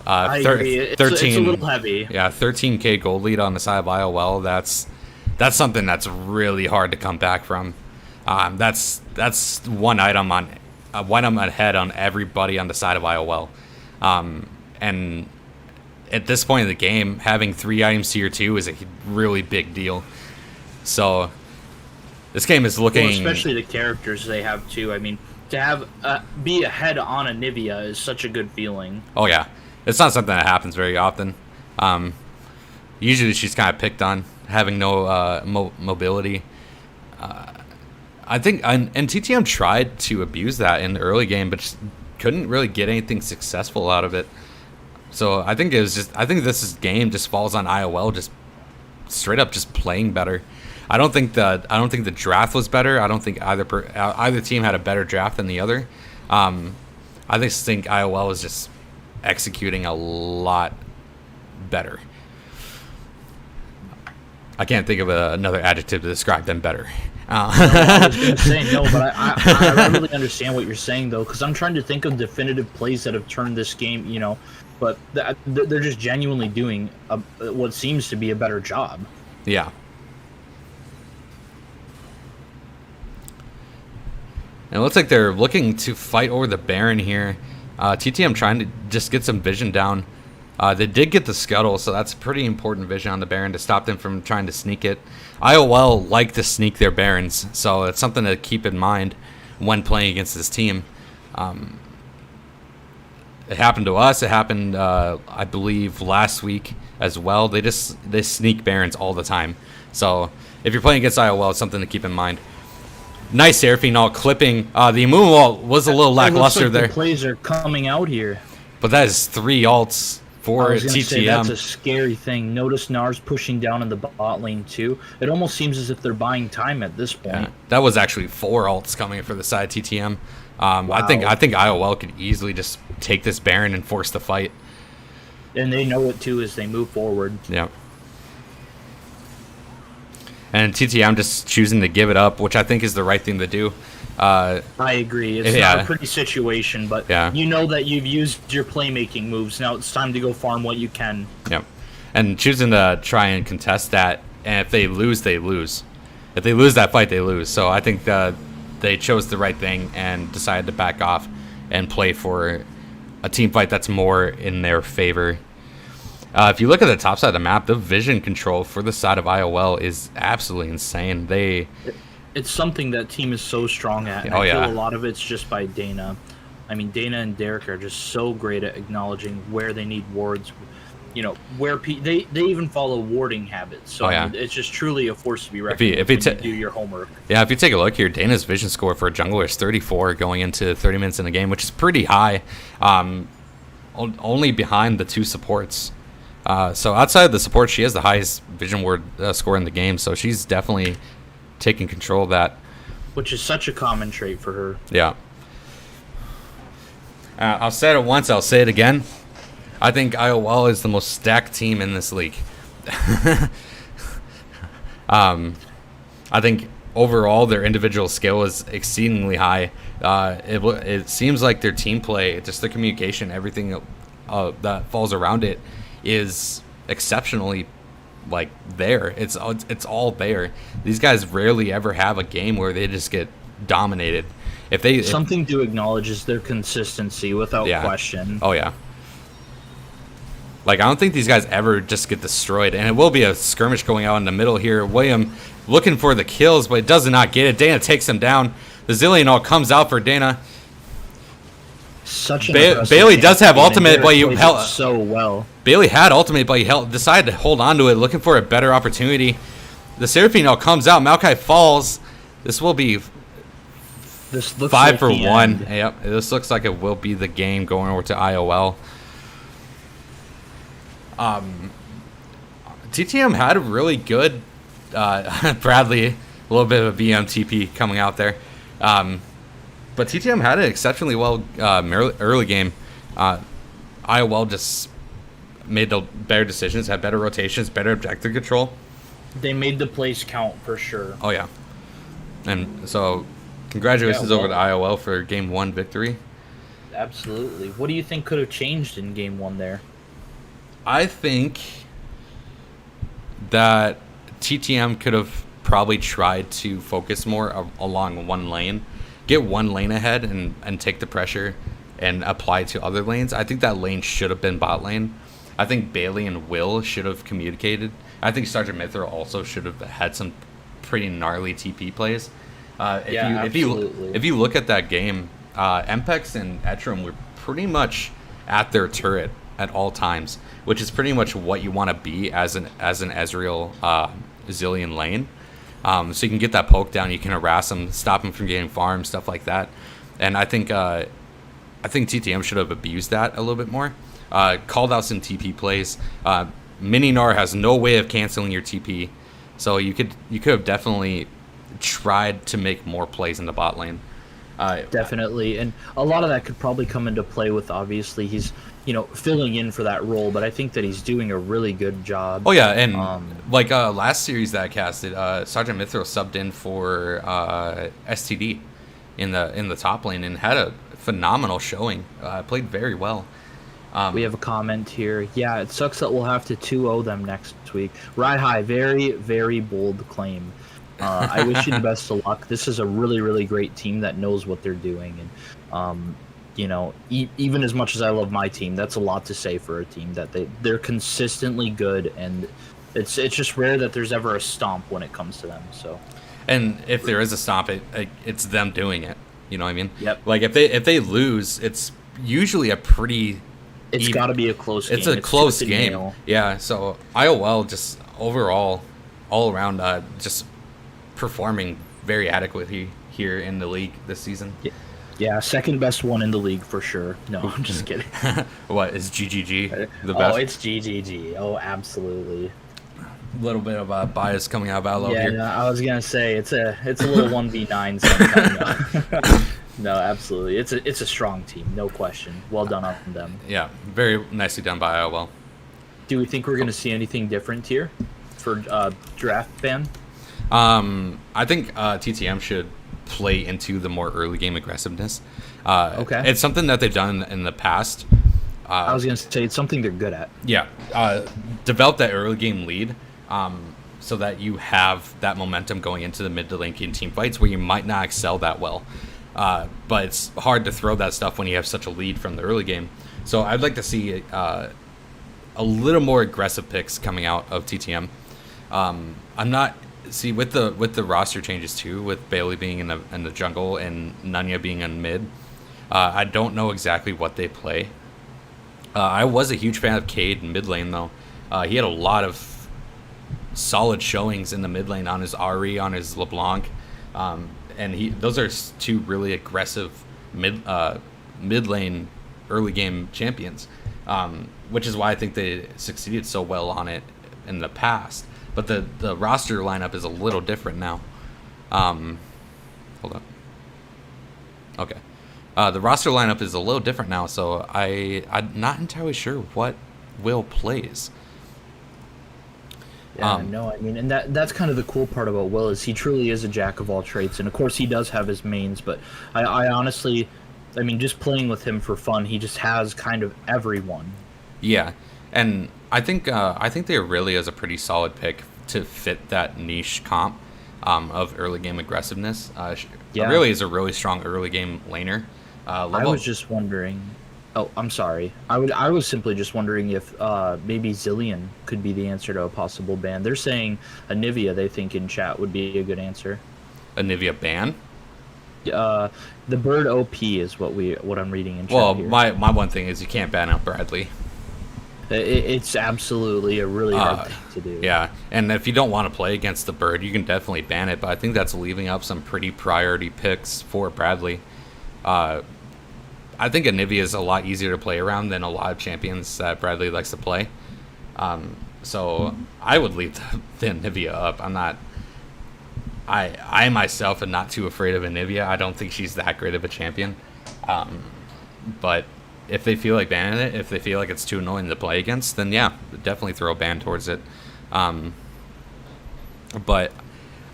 I agree. It's a little heavy. Yeah, 13k gold lead on the side of IOL. That's something that's really hard to come back from. That's one item ahead on everybody on the side of IOL. And at this point in the game, having 3 items tier 2 is a really big deal. So this game is looking... especially the characters they have too. I mean, to have be ahead on a Nivea is such a good feeling. Oh yeah, it's not something that happens very often. Usually she's kind of picked on, having no mobility. I think and TTM tried to abuse that in the early game, but just couldn't really get anything successful out of it. So I think this game just falls on IOL just straight up just playing better. I don't think the draft was better. I don't think either team had a better draft than the other. I just think IOL was just executing a lot better. I can't think of another adjective to describe them better. I was going to say no, but I really understand what you're saying though, because I'm trying to think of definitive plays that have turned this game, but they're just genuinely doing what seems to be a better job. Yeah. And it looks like they're looking to fight over the Baron here. TTM trying to just get some vision down. They did get the scuttle, so that's pretty important vision on the Baron to stop them from trying to sneak it. IOL like to sneak their Barons, so it's something to keep in mind when playing against this team. It happened to us. It happened, I believe, last week as well. They sneak Barons all the time. So if you're playing against IOL, it's something to keep in mind. Nice Seraphine all clipping. The Amumu was a little lackluster like there. The plays are coming out here. But that is 3 ults for TTM. Say, that's a scary thing. Notice Nars pushing down in the bot lane too. It almost seems as if they're buying time at this point. Yeah, that was actually 4 ults coming for the side TTM. Wow. I think IOL could easily just take this Baron and force the fight. And they know it too as they move forward. Yeah. And TTM just choosing to give it up, which I think is the right thing to do. I agree. It's not a pretty situation, but you know that you've used your playmaking moves. Now it's time to go farm what you can. Yep. And choosing to try and contest that, and if they lose, they lose. If they lose that fight, they lose. So I think they chose the right thing and decided to back off and play for a team fight that's more in their favor. If you look at the top side of the map, the vision control for the side of IOL is absolutely insane. It's something that team is so strong at. And I feel a lot of it's just by Dana. I mean, Dana and Derek are just so great at acknowledging where they need wards. You know, where they even follow warding habits. So I mean, it's just truly a force to be reckoned with when you do your homework. Yeah, if you take a look here, Dana's vision score for a jungler is 34 going into 30 minutes in the game, which is pretty high. Only behind the 2 supports. So outside of the support, she has the highest vision ward score in the game. So she's definitely taking control of that. Which is such a common trait for her. Yeah. I'll say it once, I'll say it again. I think IOL is the most stacked team in this league. I think overall their individual skill is exceedingly high. It seems like their team play, just their communication, everything that falls around it is exceptionally there. It's all there. These guys rarely ever have a game where they just get dominated. Something to acknowledge is their consistency without question. Oh yeah. I don't think these guys ever just get destroyed, and it will be a skirmish going out in the middle here. William looking for the kills, but does not get it. Dana takes him down. The Zillion all comes out for Dana. Such Bailey does have ultimate, but you held so well. Bailey had ultimate, but he decided to hold on to it, looking for a better opportunity. The Seraphine all comes out. Maokai falls. This will be 5 for 1. Yep, this looks like it will be the game going over to IOL. TTM had a really good Bradley, a little bit of a VMTP coming out there. But TTM had it exceptionally well early game. IOL just made the better decisions, had better rotations, better objective control. They made the plays count for sure. Oh, yeah. And so congratulations over to IOL for Game 1 victory. Absolutely. What do you think could have changed in Game 1 there? I think that TTM could have probably tried to focus more along one lane, get one lane ahead and take the pressure and apply it to other lanes. I think that lane should have been bot lane. I think Bailey and Will should have communicated. I think Sergeant Mithril also should have had some pretty gnarly TP plays. If you look at that game, Mpex and Etrum were pretty much at their turret at all times, which is pretty much what you want to be as an Ezreal Zillion lane. So you can get that poke down, you can harass him, stop him from getting farm, stuff like that. And I think TTM should have abused that a little bit more. Called out some TP plays. Mini Gnar has no way of canceling your TP, so you could have definitely tried to make more plays in the bot lane. Definitely, and a lot of that could probably come into play with, obviously, he's filling in for that role, but I think that he's doing a really good job. Oh yeah, and last series that I casted, Sergeant Mithril subbed in for STD in the top lane and had a phenomenal showing. Played very well. We have a comment here. Yeah, it sucks that we'll have to 2-0 them next week. Ride high, very, very bold claim. I wish you the best of luck. This is a really, really great team that knows what they're doing. And, even as much as I love my team, that's a lot to say for a team that they're consistently good. And it's just rare that there's ever a stomp when it comes to them. So, and if there is a stomp, it's them doing it. You know what I mean? Yep. Like if they lose, it's usually a pretty. It's got to be a close game. It's a close game. Yeah, so IOL just overall, all around, just performing very adequately here in the league this season. Yeah, second best one in the league for sure. No, I'm just kidding. What, is GGG the best? Oh, it's GGG. Oh, absolutely. A little bit of bias coming out of Allo here. Yeah, I was gonna say it's a little 1v9 sometimes. No, absolutely. It's a strong team, no question. Well done on them. Yeah, very nicely done by IOL. Do we think we're going to see anything different here for draft ban? I think TTM should play into the more early game aggressiveness. Okay. It's something that they've done in the past. I was going to say it's something they're good at. Yeah. Develop that early game lead so that you have that momentum going into the mid to late game team fights where you might not excel that well. But it's hard to throw that stuff when you have such a lead from the early game. So I'd like to see a little more aggressive picks coming out of TTM. I'm not with the roster changes too, with Bailey being in the jungle and Nanya being in mid. I don't know exactly what they play. I was a huge fan of Cade in mid lane though. He had a lot of solid showings in the mid lane on his Ahri, on his LeBlanc. And those are two really aggressive mid lane early game champions, which is why I think they succeeded so well on it in the past. But the roster lineup is a little different now. Hold up. Okay. The roster lineup is a little different now, so I'm not entirely sure what Will plays. Yeah, no, I mean, and that's kind of the cool part about Will is he truly is a jack of all trades, and of course he does have his mains, but I honestly, I mean, just playing with him for fun, he just has kind of everyone. Yeah, and I think there really is a pretty solid pick to fit that niche comp of early game aggressiveness. Really is a really strong early game laner. I was just wondering. Oh, I'm sorry. I was simply just wondering if maybe Zillion could be the answer to a possible ban. They're saying Anivia, they think in chat would be a good answer. Anivia ban? The bird OP is what I'm reading in chat. Well, here. my one thing is you can't ban out Bradley. It's absolutely a really hard thing to do. Yeah, and if you don't want to play against the bird, you can definitely ban it, but I think that's leaving up some pretty priority picks for Bradley. I think Anivia is a lot easier to play around than a lot of champions that Bradley likes to play. So I would leave the Anivia up. I myself am not too afraid of Anivia. I don't think she's that great of a champion. But if they feel like banning it, if they feel like it's too annoying to play against, then yeah, definitely throw a ban towards it. But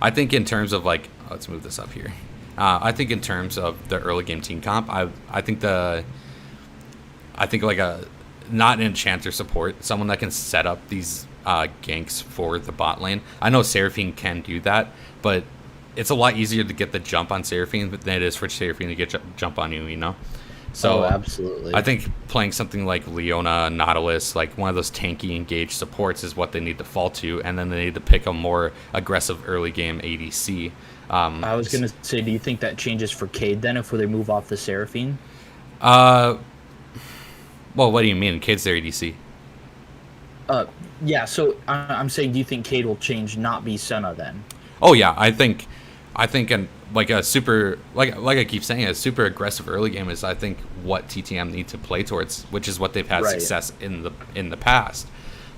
I think in terms of let's move this up here. I think in terms of the early game team comp, I think like a not an enchanter support, someone that can set up these ganks for the bot lane. I know Seraphine can do that, but it's a lot easier to get the jump on Seraphine than it is for Seraphine to get jump on you, you know? So absolutely. I think playing something like Leona, Nautilus, like one of those tanky engaged supports is what they need to fall to, and then they need to pick a more aggressive early game ADC. I was going to say, do you think that changes for Cade then if they move off the Seraphine? Well, what do you mean? Cade's their ADC. Yeah, so I'm saying, do you think Cade will change, not be Senna then? Oh yeah, I think a super like I keep saying, a super aggressive early game is I think what TTM need to play towards, which is what they've had success in the past.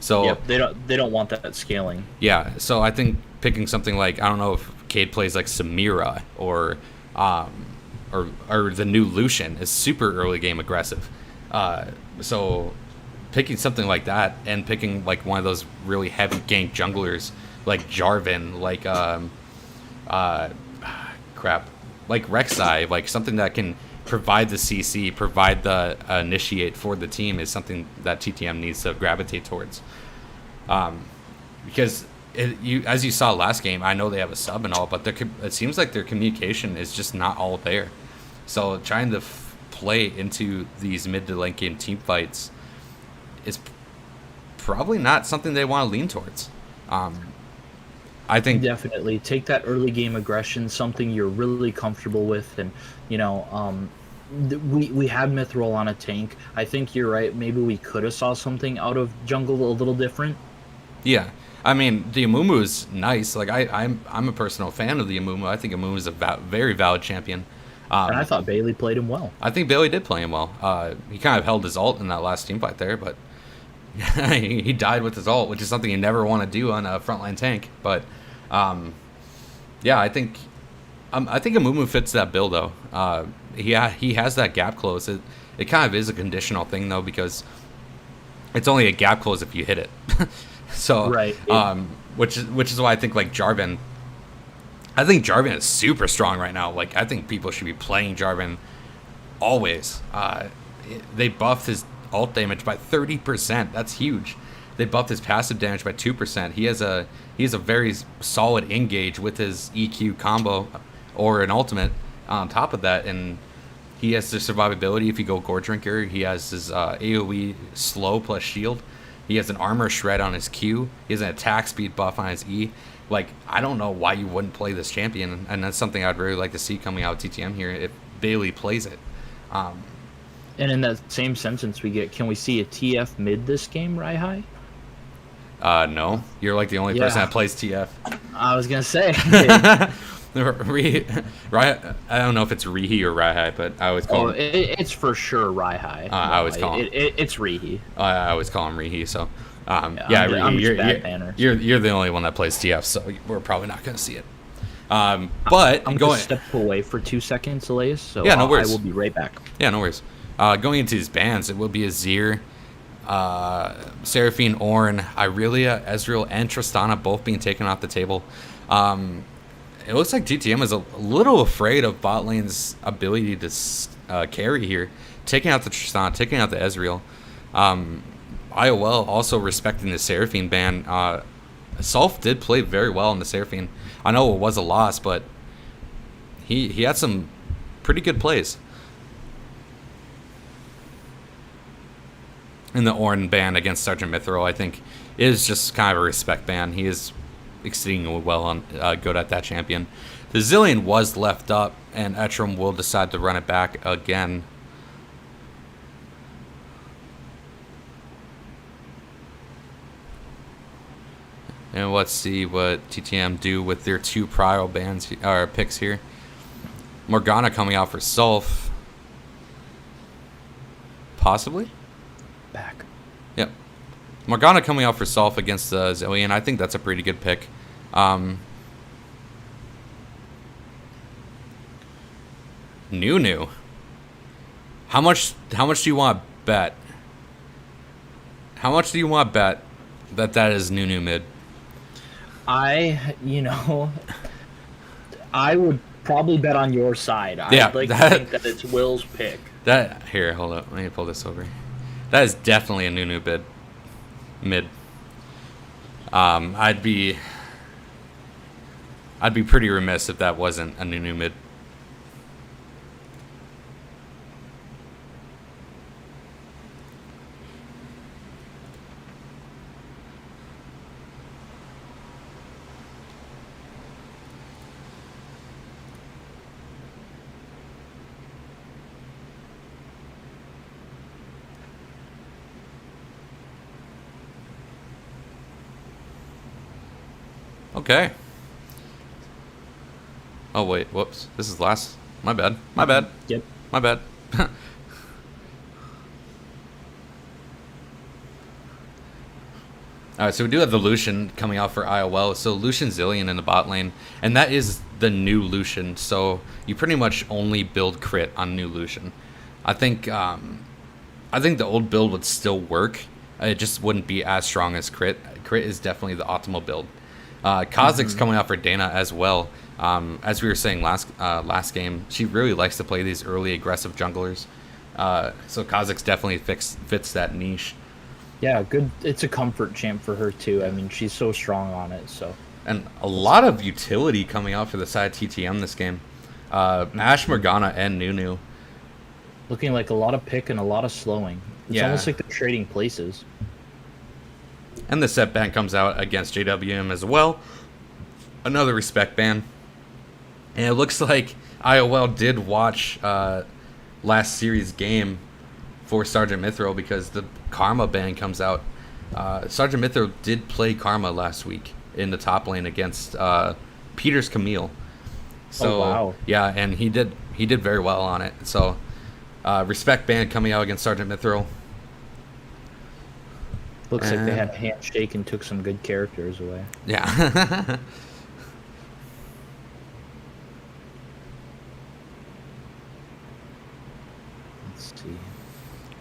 So yep, they don't want that scaling. Yeah, so I think picking something like, I don't know if Cade plays like Samira or the new Lucian is super early game aggressive. So picking something like that and picking like one of those really heavy gank junglers like Jarvan, like like Rek'Sai, like something that can provide the CC, provide the initiate for the team is something that TTM needs to gravitate towards. Because as you saw last game, I know they have a sub and all, but it seems like their communication is just not all there. So trying to play into these mid to late game team fights is probably not something they want to lean towards. I think definitely take that early game aggression, something you're really comfortable with, and we had Mithril on a tank. I think you're right. Maybe we could have saw something out of jungle a little different. Yeah, I mean the Amumu is nice. Like I'm a personal fan of the Amumu. I think Amumu is a very valid champion. And I thought Bailey played him well. I think Bailey did play him well. He kind of held his ult in that last team fight there, but he died with his ult, which is something you never want to do on a frontline tank. But yeah, I think Amumu fits that build though. He has that gap close. It kind of is a conditional thing though, because it's only a gap close if you hit it. So right. Which is why I think like Jarvan. I think Jarvan is super strong right now. Like I think people should be playing Jarvan always. They buffed his ult damage by 30%. That's huge. They buffed his passive damage by 2%. He has a very solid engage with his EQ combo or an ultimate on top of that, and he has the survivability if you go Gore Drinker. He has his AoE slow plus shield. He has an armor shred on his Q. He has an attack speed buff on his E. Like, I don't know why you wouldn't play this champion, and that's something I'd really like to see coming out of TTM here if Bailey plays it. And in that same sentence can we see a TF mid this game, Raihai? No. You're like the only person that plays TF. I was going to say. I don't know if it's Rihi or Raihai, but I always call him. It's for sure Raihai. I always call him. It's Rihi. I always call him Rihi, so... Rihi, you're the only one that plays TF, so we're probably not going to see it. But I'm going to step away for 2 seconds, Elias, so yeah, no worries. I will be right back. Yeah, no worries. Going into these bans, it will be Azir, Seraphine, Ornn, Irelia, Ezreal, and Tristana both being taken off the table. It looks like TTM is a little afraid of bot lane's ability to carry here, taking out the Tristana, taking out the Ezreal. IOL also respecting the Seraphine ban. Sulf did play very well in the Seraphine. I know it was a loss, but he had some pretty good plays. In the Ornn ban against Sergeant Mithril, I think is just kind of a respect ban. He is exceedingly well on good at that champion. The Zillion was left up, and Etram will decide to run it back again. And let's see what TTM do with their 2 prior bans or picks here. Morgana coming out for Sulf. Possibly? Back. Yep. Morgana coming out for Sulf against Zillion. I think that's a pretty good pick. Nunu. How much do you want to bet? How much do you want to bet that is Nunu mid? I would probably bet on your side. Yeah, I'd like to think that it's Will's pick. Here, hold up. Let me pull this over. That is definitely a Nunu mid. I'd be pretty remiss if that wasn't a Nunu mid. Okay. Oh wait, whoops. This is last. My bad. Yep. My bad. Alright, so we do have the Lucian coming out for IOL. So Lucian Zillion in the bot lane. And that is the new Lucian. So you pretty much only build crit on new Lucian. I think the old build would still work. It just wouldn't be as strong as crit. Crit is definitely the optimal build. Kha'Zix's coming out for Dana as well. As we were saying last game, she really likes to play these early aggressive junglers. So Kha'Zix definitely fits that niche. Yeah, good. It's a comfort champ for her too. I mean, she's so strong on it. So and a lot of utility coming out for the side of TTM this game. Ashe, Morgana, and Nunu. Looking like a lot of pick and a lot of slowing. It's almost like they're trading places. And the set ban comes out against JWM as well. Another respect ban. And it looks like IOL did watch last series game for Sergeant Mithril because the Karma ban comes out. Sergeant Mithril did play Karma last week in the top lane against Peter's Camille. So wow. Yeah, and he did very well on it. So respect ban coming out against Sergeant Mithril. Looks like they had a handshake and took some good characters away. Yeah. Let's see.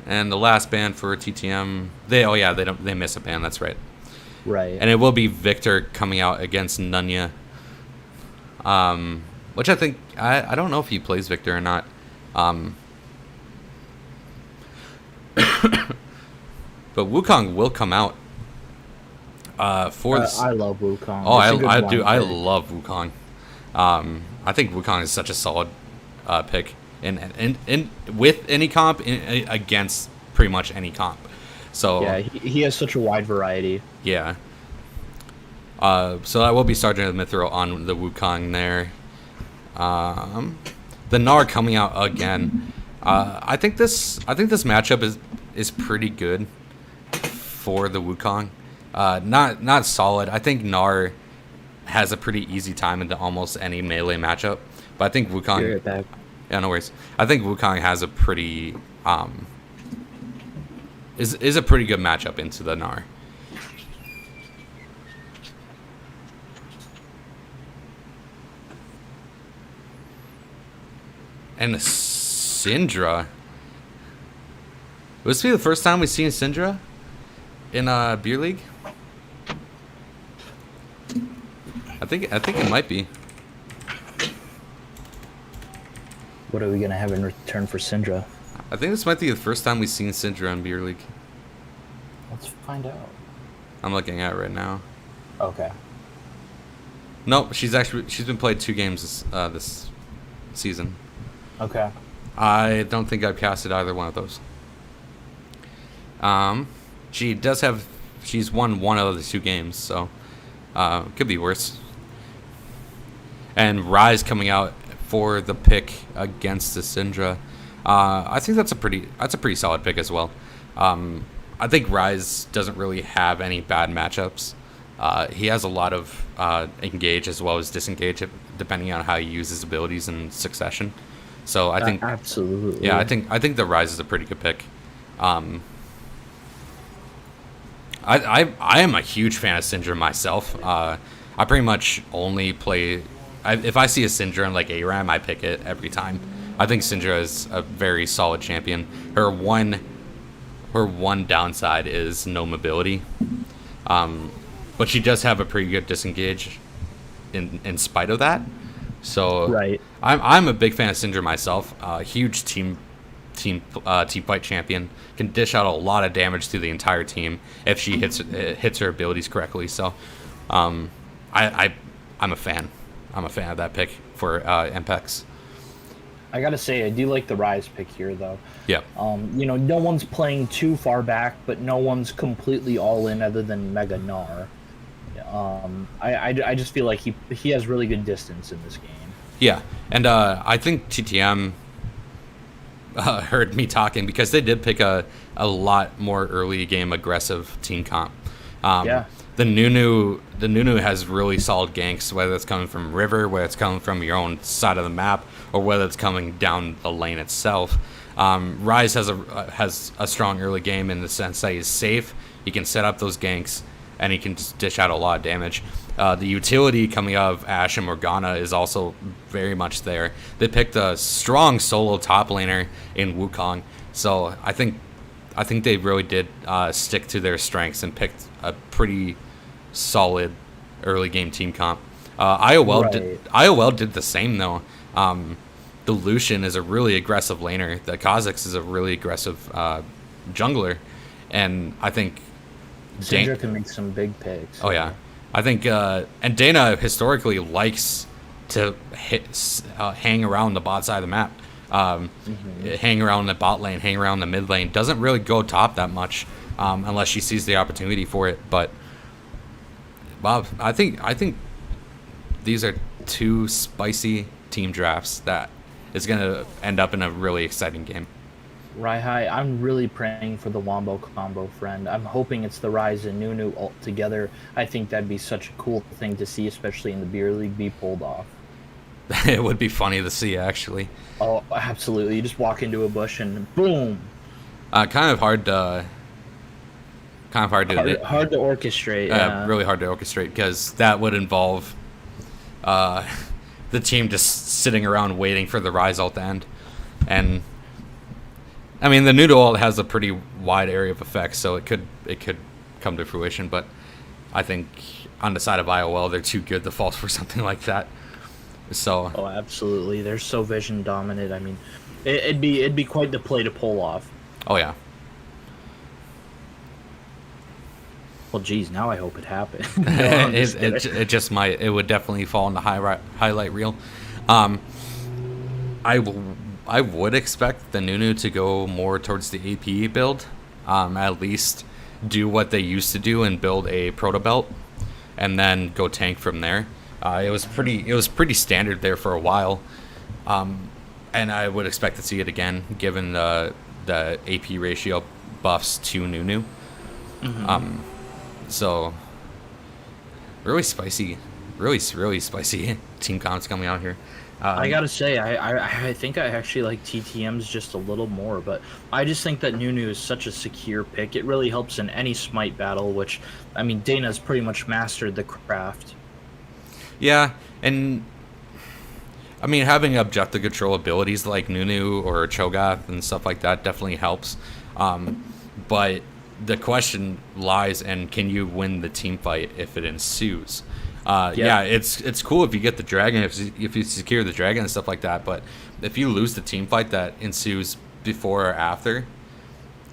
And the last ban for TTM, they miss a ban. That's right. Right. And it will be Victor coming out against Nunya. Which I think I don't know if he plays Victor or not. But Wukong will come out for this. I love Wukong. Oh, I do. I love Wukong. I think Wukong is such a solid pick in with any comp against pretty much any comp. So yeah, he has such a wide variety. Yeah. So that will be Sergeant Mithril on the Wukong there. The Gnar coming out again. I think this matchup is pretty good for the Wukong. Not solid. I think Gnar has a pretty easy time into almost any melee matchup. But I think Wukong. Yeah, no worries. I think Wukong has a pretty is a pretty good matchup into the Gnar. And Syndra. Would this be the first time we've seen Syndra in Beer League? I think it might be. What are we gonna have in return for Syndra? I think this might be the first time we've seen Syndra in Beer League. Let's find out. I'm looking at it right now. Okay. Nope, she's been played 2 games this season. Okay. I don't think I've casted either one of those. She's won one of the 2 games, so could be worse. And Rise coming out for the pick against the Syndra. I think that's a pretty solid pick as well. I think Rise doesn't really have any bad matchups. He has a lot of engage as well as disengage, depending on how he uses abilities in succession. So I think absolutely. Yeah, I think the Rise is a pretty good pick. I am a huge fan of Syndra myself. I pretty much only play if I see a Syndra in like ARAM, I pick it every time. I think Syndra is a very solid champion. Her one downside is no mobility. But she does have a pretty good disengage in spite of that. So right. I'm a big fan of Syndra myself. Huge team fight champion. Can dish out a lot of damage to the entire team if she hits her abilities correctly. So I'm a fan. I'm a fan of that pick for MPEX. I gotta say, I do like the Rise pick here, though. Yeah. No one's playing too far back, but no one's completely all in other than Mega Gnar. I just feel like he has really good distance in this game. Yeah, and I think TTM heard me talking because they did pick a lot more early game aggressive team comp. Yeah. The Nunu has really solid ganks, whether it's coming from river, whether it's coming from your own side of the map, or whether it's coming down the lane itself. Rise has a strong early game in the sense that he's safe. He can set up those ganks, and he can just dish out a lot of damage. The utility coming out of Ashe and Morgana is also very much there. They picked a strong solo top laner in Wukong, so I think they really did stick to their strengths and picked a pretty solid early game team comp. Right. IOL did the same though. The Lucian is a really aggressive laner. The Kha'Zix is a really aggressive jungler, and I think Syndra can make some big picks. oh yeah, I think and Dana historically likes to hang around the bot side of the map, hang around the bot lane, hang around the mid lane. Doesn't really go top that much unless she sees the opportunity for it. But Bob, I think these are two spicy team drafts that is going to end up in a really exciting game. Raihai, I'm really praying for the Wombo combo, friend. I'm hoping it's the Ryze and Nunu ult together. I think that'd be such a cool thing to see, especially in the beer league, be pulled off. It would be funny to see, actually. Oh, absolutely. You just walk into a bush and boom. Kind of hard to Hard to orchestrate. Yeah. Really hard to orchestrate because that would involve the team just sitting around waiting for the Ryze ult to end. And I mean, the Noodle ult has a pretty wide area of effects, so it could come to fruition. But I think on the side of IOL, they're too good to fall for something like that. So oh, absolutely. They're so vision dominant. I mean, it'd be quite the play to pull off. oh yeah. Well, geez, now I hope it happened. It just might. It would definitely fall in the highlight reel. I would expect the Nunu to go more towards the AP build. At least do what they used to do and build a proto belt, and then go tank from there. It was pretty standard there for a while, and I would expect to see it again given the AP ratio buffs to Nunu. Mm-hmm. So really spicy team comps coming out here. I gotta say, I think I actually like TTMs just a little more, but I just think that Nunu is such a secure pick. It really helps in any smite battle, which, I mean, Dana's pretty much mastered the craft. Yeah, and I mean, having objective control abilities like Nunu or Cho'Gath and stuff like that definitely helps. But the question lies in, can you win the team fight if it ensues? Yeah, it's cool if you get the dragon, if you secure the dragon and stuff like that. But if you lose the team fight that ensues before or after,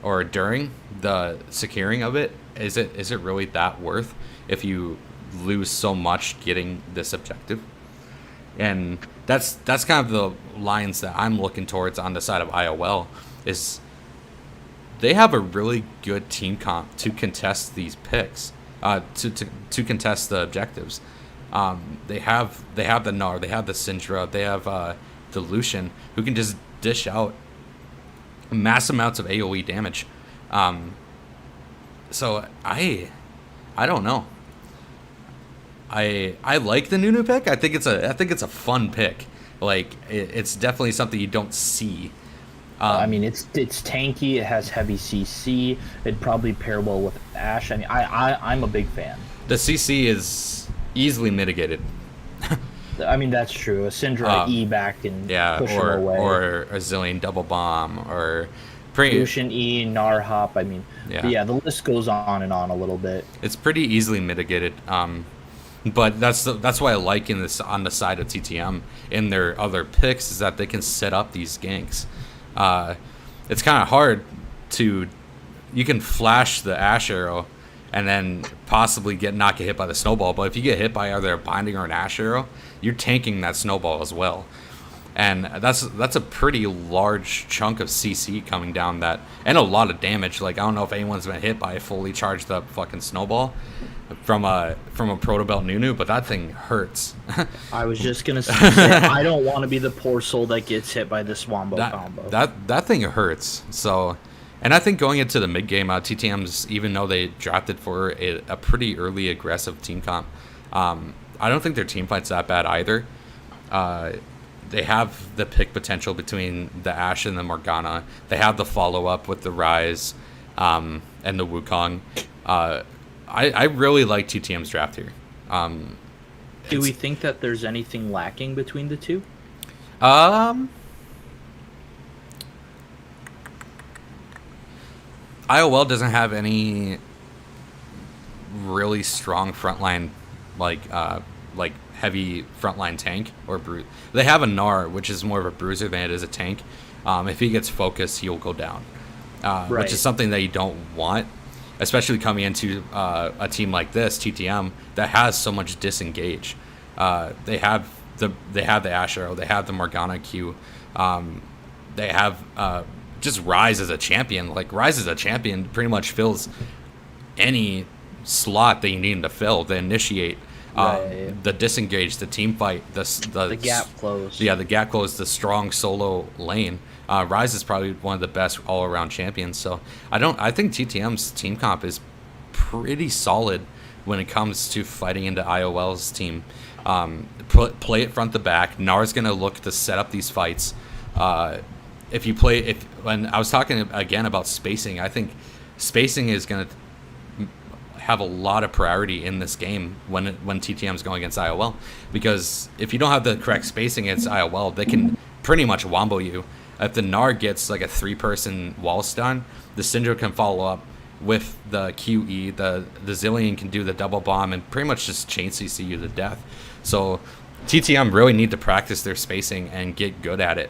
or during the securing of it, is it really that worth if you lose so much getting this objective? And that's kind of the lines that I'm looking towards on the side of IOL. Is they have a really good team comp to contest these picks, to contest the objectives. They have the Gnar, they have the Syndra, they have the Lucian, who can just dish out mass amounts of AoE damage. So I don't know. I like the Nunu pick. I think it's a fun pick. Like it's definitely something you don't see. I mean, it's tanky. It has heavy CC. It'd probably pair well with Ashe. I mean, I'm a big fan. The CC is easily mitigated. I mean, that's true. A Syndra E back and push him away. Or a Zillion double bomb or Lucian E, Gnar hop. I mean, yeah, the list goes on and on a little bit. It's pretty easily mitigated. But that's why I like in this on the side of TTM in their other picks is that they can set up these ganks. It's kind of hard to, you can flash the Ashe arrow and then possibly not get hit by the snowball, but if you get hit by either a binding or an Ashe arrow, you're tanking that snowball as well. And that's a pretty large chunk of CC coming down that, and a lot of damage. Like, I don't know if anyone's been hit by a fully charged up fucking snowball from a proto belt Nunu, but that thing hurts. I was just gonna say, I don't want to be the poor soul that gets hit by this Wombo combo. That thing hurts. So, and I think going into the mid game, TTMs, even though they drafted for a pretty early aggressive team comp, I don't think their team fight's that bad either. They have the pick potential between the Ashe and the Morgana. They have the follow up with the Ryze and the Wukong. I really like TTM's draft here. Do we think that there's anything lacking between the two? IOL doesn't have any really strong frontline like like heavy frontline tank or they have a Gnar, which is more of a bruiser than it is a tank. If he gets focused, he'll go down, which is something that you don't want, especially coming into a team like this, TTM, that has so much disengage. They have the Ashero, they have the Morgana Q, they have just Rise as a champion. Like Rise as a champion pretty much fills any slot that you need him to fill. They initiate the disengage, the team fight, the gap close. Yeah, the gap close, the strong solo lane. Rise is probably one of the best all-around champions. So I think TTM's team comp is pretty solid when it comes to fighting into IOL's team. Play it front to back. Gnar's gonna look to set up these fights. When I was talking again about spacing, I think spacing is gonna have a lot of priority in this game when TTM is going against IOL, because if you don't have the correct spacing against IOL, they can pretty much wombo you. If the Gnar gets like a 3-person wall stun, the Syndra can follow up with the QE, the Zillion can do the double bomb and pretty much just chain CC you to death. So TTM really need to practice their spacing and get good at it.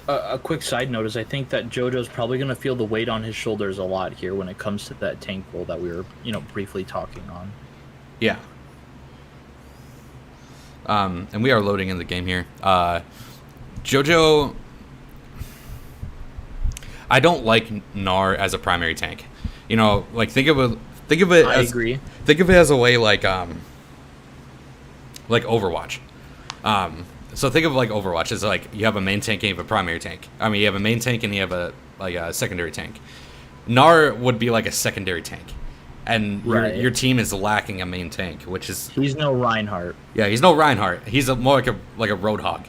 A quick side note is I think that JoJo's probably going to feel the weight on his shoulders a lot here when it comes to that tank role that we were, briefly talking on. Yeah. And we are loading in the game here. JoJo, I don't like Gnar as a primary tank. Like think of it. I agree. Think of it as a way like Overwatch. So think of like Overwatch as like you have a main tank and you have a primary tank. I mean, you have a main tank and you have a secondary tank. Gnar would be like a secondary tank, and your team is lacking a main tank, which is he's no Reinhardt. Yeah, he's no Reinhardt. He's more like a Roadhog.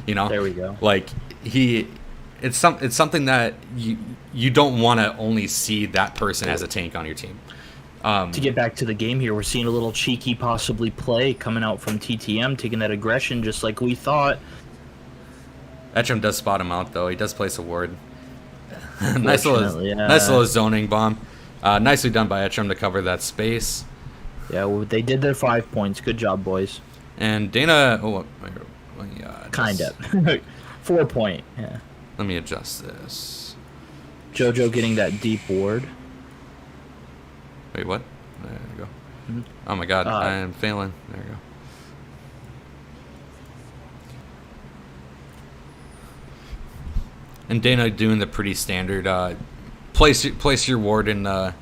There we go. Like it's something that you don't want to only see that person as a tank on your team. To get back to the game here, we're seeing a little cheeky possibly play coming out from TTM, taking that aggression just like we thought. Etchem does spot him out, though. He does place a ward. Nice little zoning bomb. Nicely done by Etchem to cover that space. Yeah, well, they did their 5 points. Good job, boys. And Dana... kind of. 4 point, yeah. Let me adjust this. JoJo getting that deep ward. Wait, what? There you go. Mm-hmm. Oh my god, I am failing. There you go. And Dana doing the pretty standard place your ward in the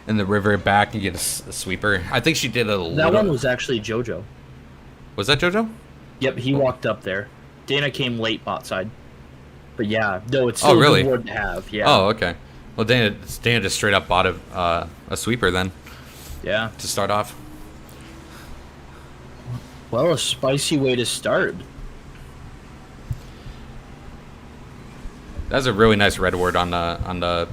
river back and get a sweeper. I think she did a little. That one was actually JoJo. Was that JoJo? Yep, he walked up there. Dana came late bot side. But yeah, no, it's still a good ward to have. Yeah. Oh, okay. Well, Dana just straight up bought a sweeper then. Yeah. To start off. Well, a spicy way to start. That's a really nice red ward on the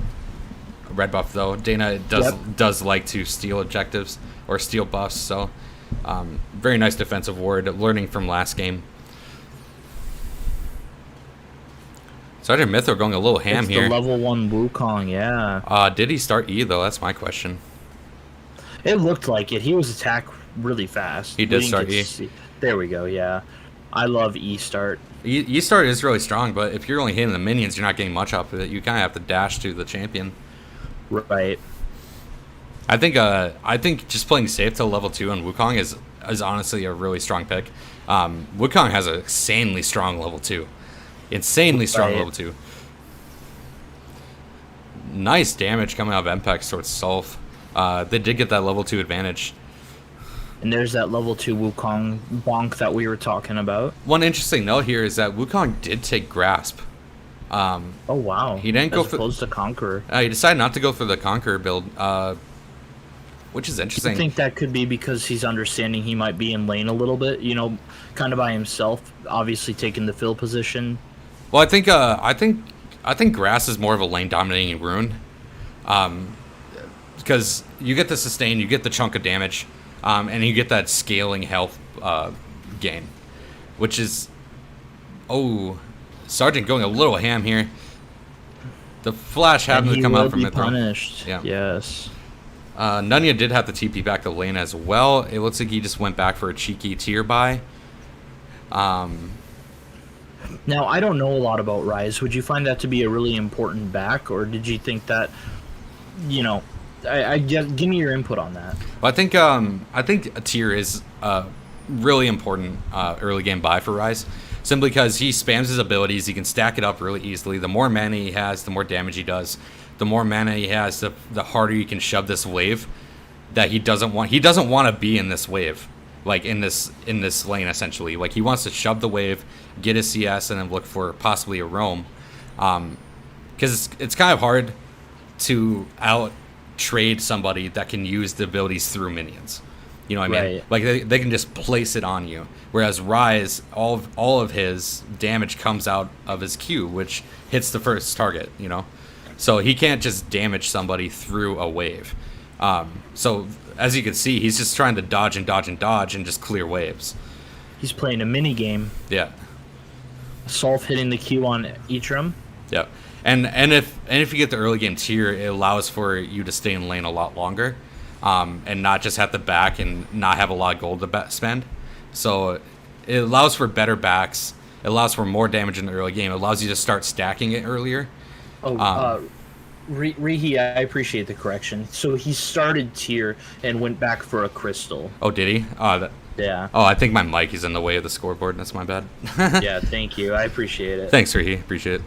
red buff though. Dana does like to steal objectives or steal buffs, so very nice defensive ward. Learning from last game. Sergeant Mythro going a little ham here. The level 1 Wukong, yeah. Did he start E though? That's my question. It looked like it. He was attack really fast. He did start E. There we go, yeah. I love E start. E start is really strong, but if you're only hitting the minions, you're not getting much off of it. You kind of have to dash to the champion. Right. I think just playing safe till level 2 on Wukong is honestly a really strong pick. Wukong has an insanely strong level 2. Insanely strong level 2. Nice damage coming out of Mpex towards Sulf. They did get that level 2 advantage. And there's that level 2 Wukong bonk that we were talking about. One interesting note here is that Wukong did take Grasp. Oh wow. He didn't go for opposed to Conqueror. He decided not to go for the Conqueror build, which is interesting. I think that could be because he's understanding he might be in lane a little bit, kind of by himself, obviously taking the fill position. Well, I think Grass is more of a lane dominating rune, because you get the sustain, you get the chunk of damage, and you get that scaling health gain, which is Sergeant going a little ham here. The flash happened to come out from punished. Yeah. Yes. Nunya did have the TP back to lane as well. It looks like he just went back for a cheeky tier buy. Now, I don't know a lot about Rise. Would you find that to be a really important back, or did you think that, give me your input on that. Well, I think a tier is a really important early game buy for Rise, simply because he spams his abilities. He can stack it up really easily. The more mana he has, the more damage he does. The more mana he has, the harder you can shove this wave that he doesn't want. He doesn't want to be in this wave, like in this lane essentially. Like he wants to shove the wave, get his CS, and then look for possibly a roam, because it's kind of hard to out trade somebody that can use the abilities through minions. You know what I mean? Like they can just place it on you. Whereas Rise, all of his damage comes out of his Q, which hits the first target. So he can't just damage somebody through a wave. So as you can see, he's just trying to dodge and dodge and dodge and just clear waves. He's playing a mini game. Yeah. Solve hitting the Q on Eatrum. Yeah. And if you get the early game tier, it allows for you to stay in lane a lot longer, and not just have to back and not have a lot of gold to spend. So it allows for better backs. It allows for more damage in the early game. It allows you to start stacking it earlier. Rihi, I appreciate the correction. So he started tier and went back for a crystal. Oh, did he? Yeah. Oh, I think my mic is in the way of the scoreboard. That's my bad. Yeah, thank you. I appreciate it. Thanks, Rihi. Appreciate it.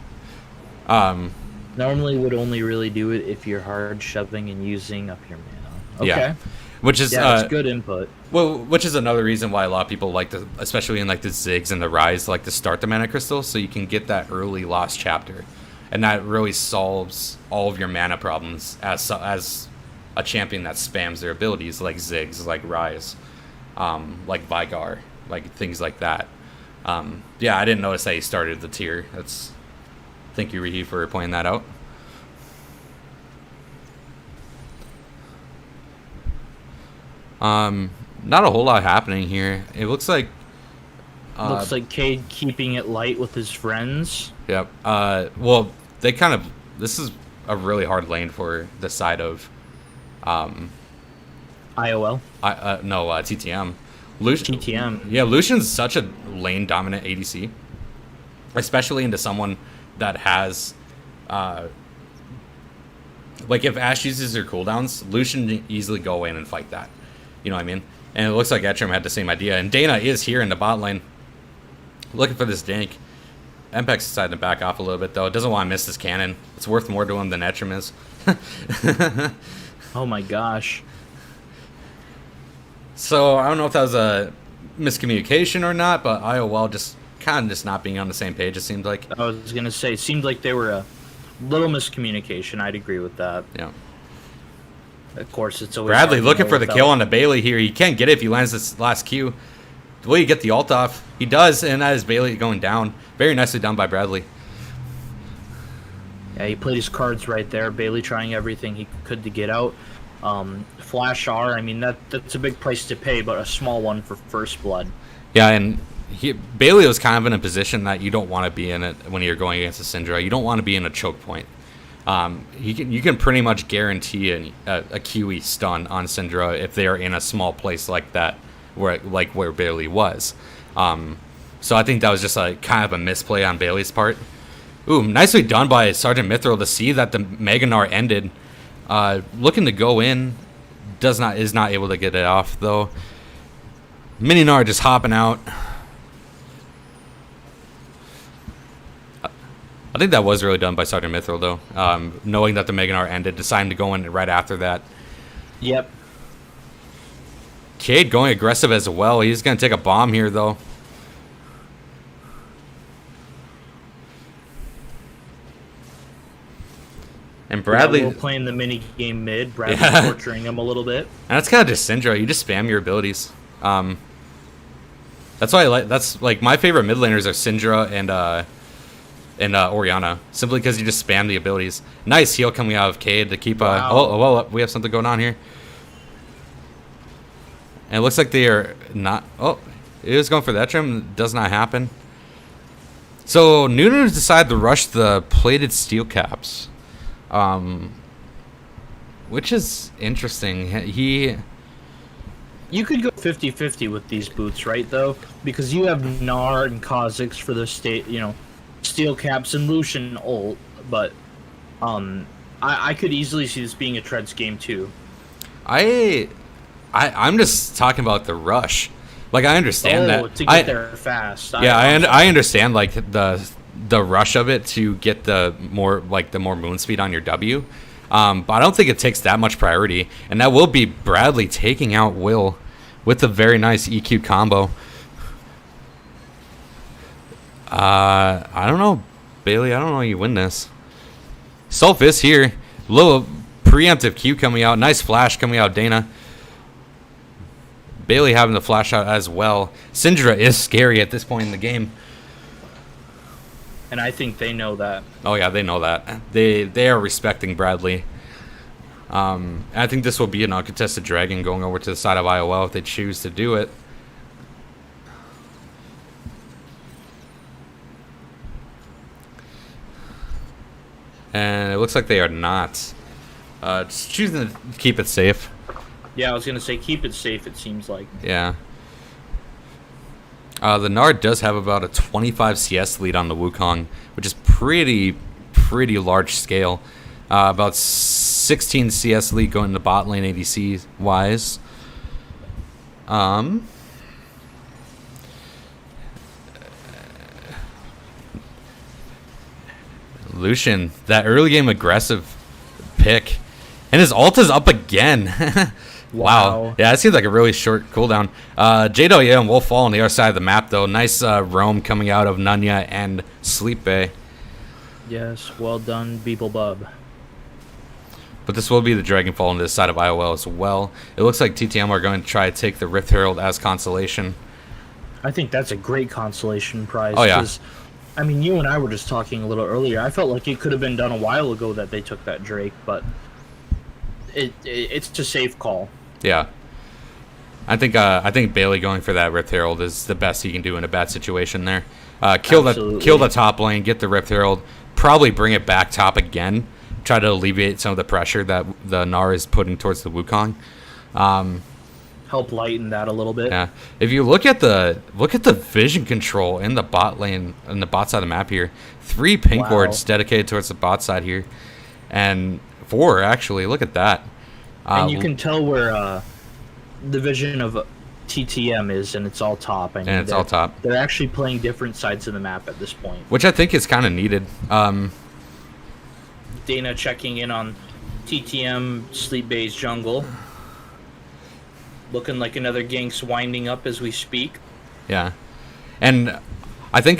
Normally would only really do it if you're hard shoving and using up your mana. Okay. Yeah. Which is that's good input. Well, which is another reason why a lot of people like to, especially in like the Ziggs and the Rise, like to start the mana crystal, so you can get that early lost chapter, and that really solves all of your mana problems as a champion that spams their abilities, like Ziggs, like Rise, like Vigar, like things like that. Yeah, I didn't notice that he started the tier. Thank you, Rihi, for pointing that out. Not a whole lot happening here. It looks like Cade keeping it light with his friends. Yep. Well, this is a really hard lane for the side of IOL. No, TTM. TTM. Yeah, Lucian's such a lane dominant ADC, especially into someone that has like if Ashe uses her cooldowns, Lucian can easily go in and fight that. You know what I mean? And it looks like Ethereum had the same idea. And Dana is here in the bot lane looking for this gank. MPEX decided to back off a little bit, though. Doesn't want to miss this cannon. It's worth more to him than Ethereum is. Oh my gosh. So I don't know if that was a miscommunication or not, but IOL just not being on the same page, it seemed like. I was going to say, it seemed like they were a little miscommunication. I'd agree with that. Yeah. Of course, it's always Bradley looking for the kill on the Bailey here. He can't get it if he lands this last Q. Will you get the ult off? He does, and that is Bailey going down. Very nicely done by Bradley. Yeah, he played his cards right there. Bailey trying everything he could to get out. Flash R, I mean, that's a big price to pay, but a small one for first blood. Yeah, and Bailey was kind of in a position that you don't want to be in it when you're going against a Syndra. You don't want to be in a choke point. You can pretty much guarantee a QE stun on Syndra if they are in a small place like that, where Bailey was. So I think that was just kind of a misplay on Bailey's part. Ooh, nicely done by Sergeant Mithril to see that the Meganar ended. Looking to go in, is not able to get it off though. Mininar just hopping out. I think that was really done by Sergeant Mithril, though. Knowing that the Meganar ended, deciding to go in right after that. Yep. Cade going aggressive as well. He's going to take a bomb here, though. And Bradley... Yeah, playing the mini game mid. Bradley torturing him a little bit. And that's kind of just Syndra. You just spam your abilities. That's why that's my favorite mid laners are Syndra and Orianna, simply because you just spam the abilities. Nice heal coming out of Cade to keep... Wow. Oh, well, we have something going on here. And it looks like they are not... Oh, it was going for that trim. Does not happen. So, Nunu decided to rush the plated steel caps. which is interesting. You could go 50-50 with these boots, right, though? Because you have Gnar and Kha'Zix for the steel caps and Lucian ult, but I could easily see this being a Treads game, too. I'm just talking about the rush. Like, I understand that. To get there fast. I understand, like, the rush of it to get the more moon speed on your W. But I don't think it takes that much priority. And that will be Bradley taking out Will with a very nice EQ combo. I don't know, Bailey. I don't know how you win this. Sulf is here. Little preemptive Q coming out. Nice flash coming out, Dana. Bailey having the flash out as well. Syndra is scary at this point in the game. And I think they know that. Oh, yeah, they know that. They are respecting Bradley. I think this will be an uncontested dragon going over to the side of IOL if they choose to do it. And it looks like they are not. Just choosing to keep it safe. Yeah, I was going to say keep it safe, it seems like. Yeah. The Nard does have about a 25 CS lead on the Wukong, which is pretty large scale. About 16 CS lead going to bot lane ADC wise. Lucian, that early game aggressive pick, and his ult is up again. Wow. Yeah, it seems like a really short cooldown. JWM will fall on the other side of the map, though. Nice roam coming out of Nunya and Sleep Bay. Yes, well done, Beeblebub. But this will be the Dragonfall on this side of IOL as well. It looks like TTM are going to try to take the Rift Herald as consolation. I think that's a great consolation prize. Oh, yeah. I mean, you and I were just talking a little earlier. I felt like it could have been done a while ago that they took that Drake, but it's a safe call. Yeah. I think Bailey going for that Rift Herald is the best he can do in a bad situation there. Kill the top lane, get the Rift Herald, probably bring it back top again, try to alleviate some of the pressure that the Gnar is putting towards the Wukong. Help lighten that a little bit. Yeah. If you look at the vision control in the bot lane, in the bot side of the map here, 3 pink wards dedicated towards the bot side here, and 4 actually. Look at that. And you can tell where the vision of TTM is, and it's all top. I mean, and it's all top. They're actually playing different sides of the map at this point, which I think is kind of needed. Dana checking in on TTM Sleep Bay's jungle. Looking like another gank's winding up as we speak. Yeah, and I think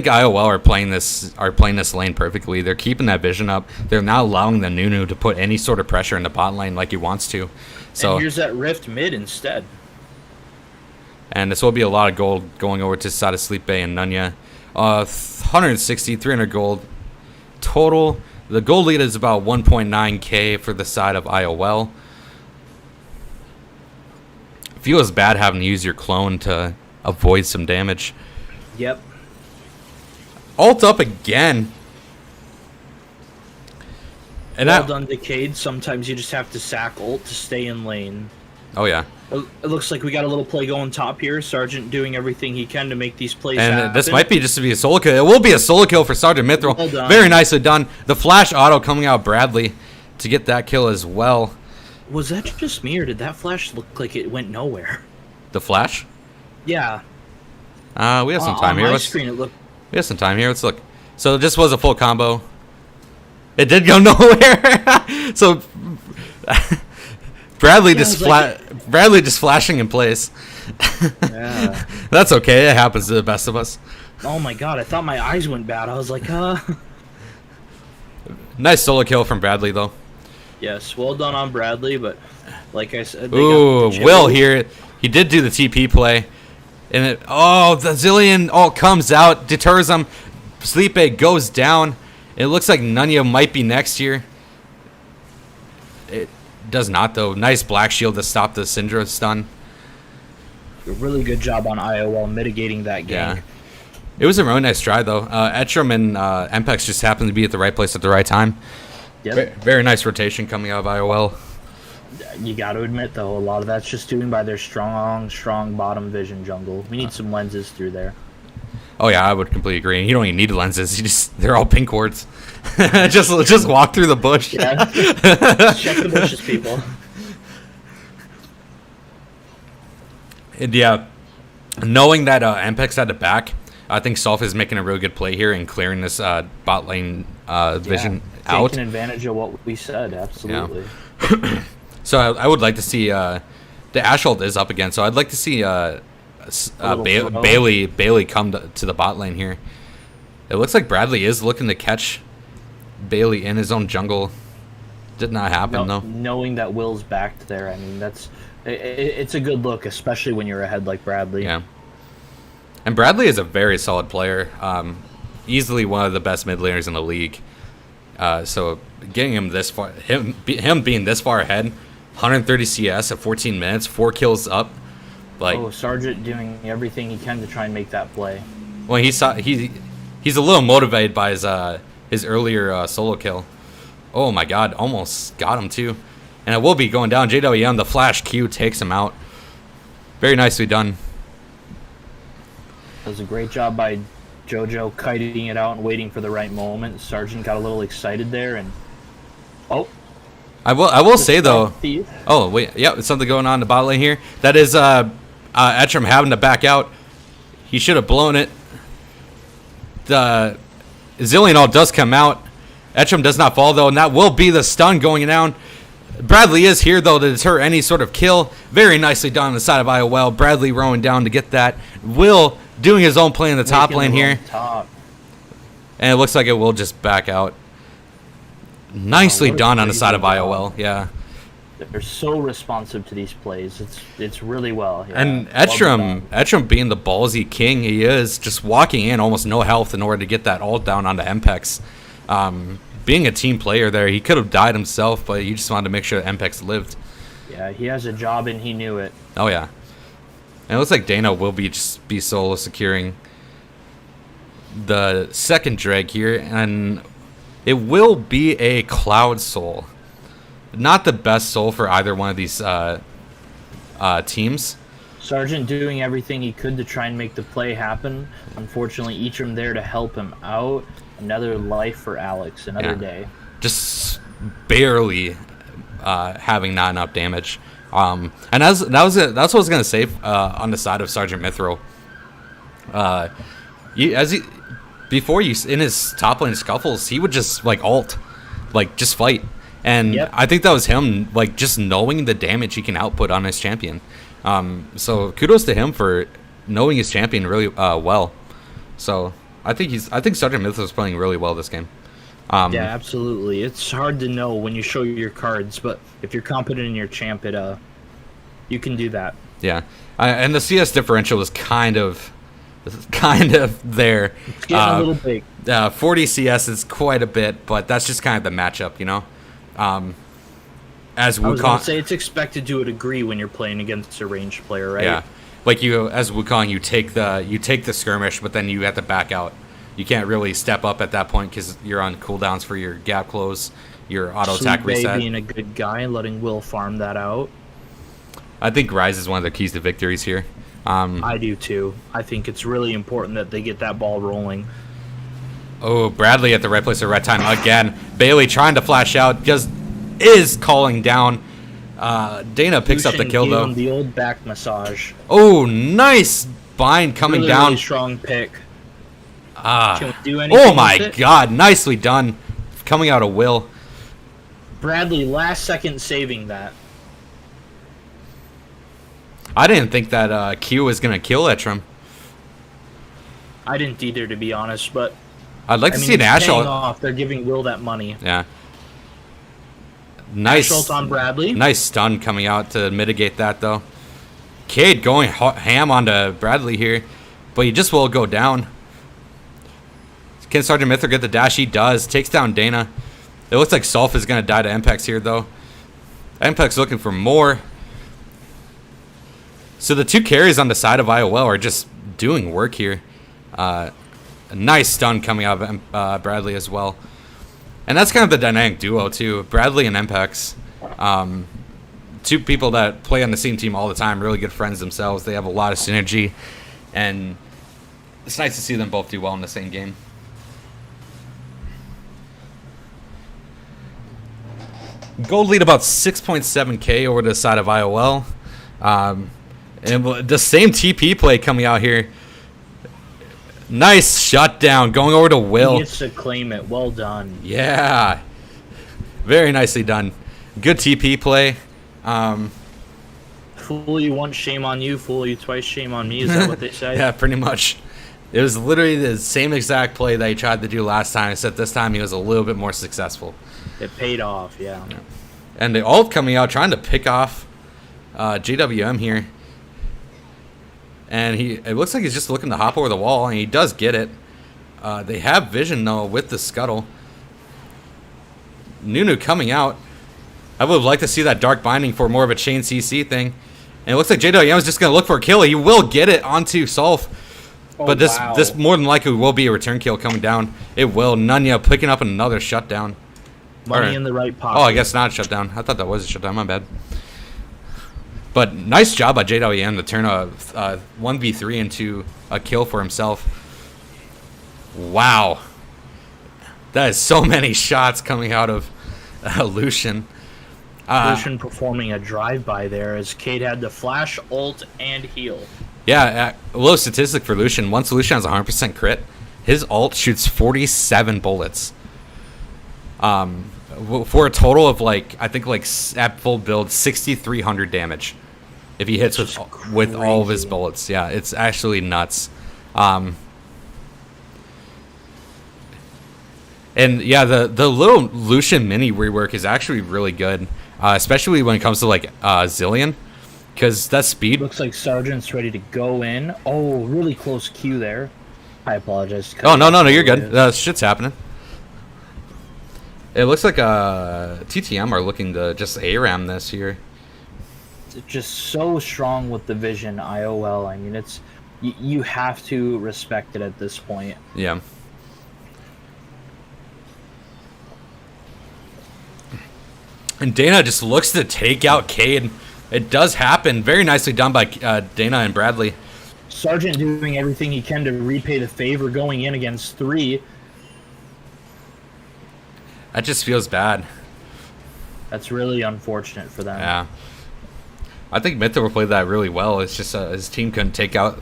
IOL are playing this lane perfectly. They're keeping that vision up. They're not allowing the Nunu to put any sort of pressure in the bot lane like he wants to. So and here's that Rift mid instead. And this will be a lot of gold going over to the side of Sleep Bay and Nunya. 160, 300 gold total. The gold lead is about 1.9k for the side of IOL. Feels bad having to use your clone to avoid some damage. Yep. Ult up again. And well done, Decade. Sometimes you just have to sack ult to stay in lane. Oh, yeah. It looks like we got a little play going top here. Sergeant doing everything he can to make these plays and happen. This might be just to be a solo kill. It will be a solo kill for Sergeant Mithril. Well done. Very nicely done. The flash auto coming out Bradley to get that kill as well. Was that just me, or did that flash look like it went nowhere? The flash? Yeah. We have some time here. On my screen, it looked... We have some time here. Let's look. So this was a full combo. It did go nowhere. So Bradley Bradley just flashing in place. Yeah. That's okay. It happens to the best of us. Oh my god! I thought my eyes went bad. I was like, Nice solo kill from Bradley though. Yes, well done on Bradley, but like I said, ooh, Will here. He did do the TP play. And the Zillion ult comes out, deters him. Sleep Bay goes down. It looks like Nunya might be next here. It does not, though. Nice Black Shield to stop the Syndra stun. A really good job on IOL mitigating that gank. Yeah. It was a really nice try, though. Etram and Mpex just happened to be at the right place at the right time. Yep. Very nice rotation coming out of IOL. You got to admit, though, a lot of that's just doing by their strong bottom vision jungle. We need some lenses through there. Oh yeah, I would completely agree. You don't even need lenses. They're all pink wards. just walk through the bush. Yeah. Check the bushes, people. And yeah, knowing that MPEX had to back, I think Solf is making a really good play here and clearing this bot lane vision out. Taking advantage of what we said, absolutely. Yeah. So I would like to see the Assault is up again. So I'd like to see Bailey come to the bot lane here. It looks like Bradley is looking to catch Bailey in his own jungle. Did not happen though. Knowing that Will's backed there, I mean it's a good look, especially when you're ahead like Bradley. Yeah. And Bradley is a very solid player. Easily one of the best mid laners in the league. So getting him this far, him being this far ahead, 130 CS at 14 minutes, 4 kills up. Like Sargent doing everything he can to try and make that play. Well, he's a little motivated by his earlier solo kill. Oh my god, almost got him too. And it will be going down. JWM, the flash Q takes him out. Very nicely done. Does a great job by JoJo kiting it out and waiting for the right moment. Sargent got a little excited there and I will say though. Oh wait, yeah, there's something going on in the bot lane here. That is Etrim having to back out. He should have blown it. The Zillion ult does come out. Etrim does not fall though, and that will be the stun going down. Bradley is here though to deter any sort of kill. Very nicely done on the side of IOL. Bradley rowing down to get that. Will doing his own play in the top lane here. And it looks like it will just back out. Nicely done on the side of IOL. Yeah. They're so responsive to these plays. It's really well. Yeah. And Etrim being the ballsy king he is, just walking in almost no health in order to get that ult down onto MPEX. Being a team player there, he could have died himself, but he just wanted to make sure that MPEX lived. Yeah, he has a job and he knew it. Oh yeah. And it looks like Dana will be solo securing the second drag here, and it will be a Cloud Soul. Not the best soul for either one of these teams. Sargent doing everything he could to try and make the play happen. Unfortunately, Etrim there to help him out. Another life for Alex, another day. Just barely having not enough damage. And that's what I was gonna say on the side of Sergeant Mithril. Before in his top lane scuffles, he would just like ult, like just fight. And I think that was him, like just knowing the damage he can output on his champion. So kudos to him for knowing his champion really well. So I think Sergeant Mythos is playing really well this game. Yeah, absolutely. It's hard to know when you show your cards, but if you're competent in your champ, you can do that. Yeah, and the CS differential is kind of there. It's getting a little big. 40 CS is quite a bit, but that's just kind of the matchup, you know. As Wukong, I was gonna say it's expected to a degree when you're playing against a ranged player, right? Yeah, like as Wukong, you take the skirmish, but then you have to back out. You can't really step up at that point because you're on cooldowns for your gap close, your auto attack reset. Being a good guy and letting Will farm that out. I think Rise is one of the keys to victories here. I do too. I think it's really important that they get that ball rolling. Oh, Bradley at the right place at the right time again. Bailey trying to flash out, just is calling down. Dana picks up the kill though. The old back massage. Oh, nice bind coming down. Really strong pick. Oh my god, nicely done. Coming out of Will. Bradley last second saving that. I didn't think that Q was going to kill Etrim. I didn't either, to be honest, but I'd like to see an Assault. They're giving Will that money. Yeah. Nice. Assault on Bradley. Nice stun coming out to mitigate that, though. Cade going ham onto Bradley here, but he just will go down. Can Sergeant Mithril get the dash? He does. Takes down Dana. It looks like Sulf is going to die to Mpex here, though. Mpex looking for more. So the two carries on the side of IOL are just doing work here. A nice stun coming out of Bradley as well. And that's kind of the dynamic duo, too. Bradley and Mpex. Two people that play on the same team all the time, really good friends themselves. They have a lot of synergy. And it's nice to see them both do well in the same game. Gold lead about 6.7K over to the side of IOL. And the same TP play coming out here. Nice shutdown going over to Will. He gets to claim it. Well done. Yeah. Very nicely done. Good TP play. Fool you once, shame on you. Fool you twice, shame on me. Is that what they say? Yeah, pretty much. It was literally the same exact play that he tried to do last time, except this time he was a little bit more successful. It paid off, yeah. And the ult coming out, trying to pick off JWM here. And it looks like he's just looking to hop over the wall, and he does get it. They have vision, though, with the scuttle. Nunu coming out. I would like to see that Dark Binding for more of a chain CC thing. And it looks like JWM is just going to look for a kill. He will get it onto Solf. But this more than likely will be a return kill coming down. It will. Nunya picking up another shutdown. Money in the right pocket. Oh, I guess not a shutdown. I thought that was a shutdown. My bad. But nice job by JWM to turn a 1v3 into a kill for himself. Wow. That is so many shots coming out of Lucian. Lucian performing a drive-by there as Cade had to flash, ult, and heal. Yeah, a little statistic for Lucian. Once Lucian has 100% crit, his ult shoots 47 bullets. For a total of, I think at full build, 6,300 damage. If he hits with all of his bullets. Yeah, it's actually nuts. And yeah, the little Lucian mini rework is actually really good. Especially when it comes to Zillion. Because that speed... Looks like Sergeant's ready to go in. Oh, really close Q there. I apologize. Oh, no, you're good. Shit's happening. It looks like TTM are looking to just ARAM this here. It's just so strong with the vision, IOL. I mean, it's you have to respect it at this point. Yeah. And Dana just looks to take out Cade. It does happen. Very nicely done by Dana and Bradley. Sergeant doing everything he can to repay the favor, going in against 3. That just feels bad. That's really unfortunate for them. Yeah. I think Mytho played that really well. It's just his team couldn't take out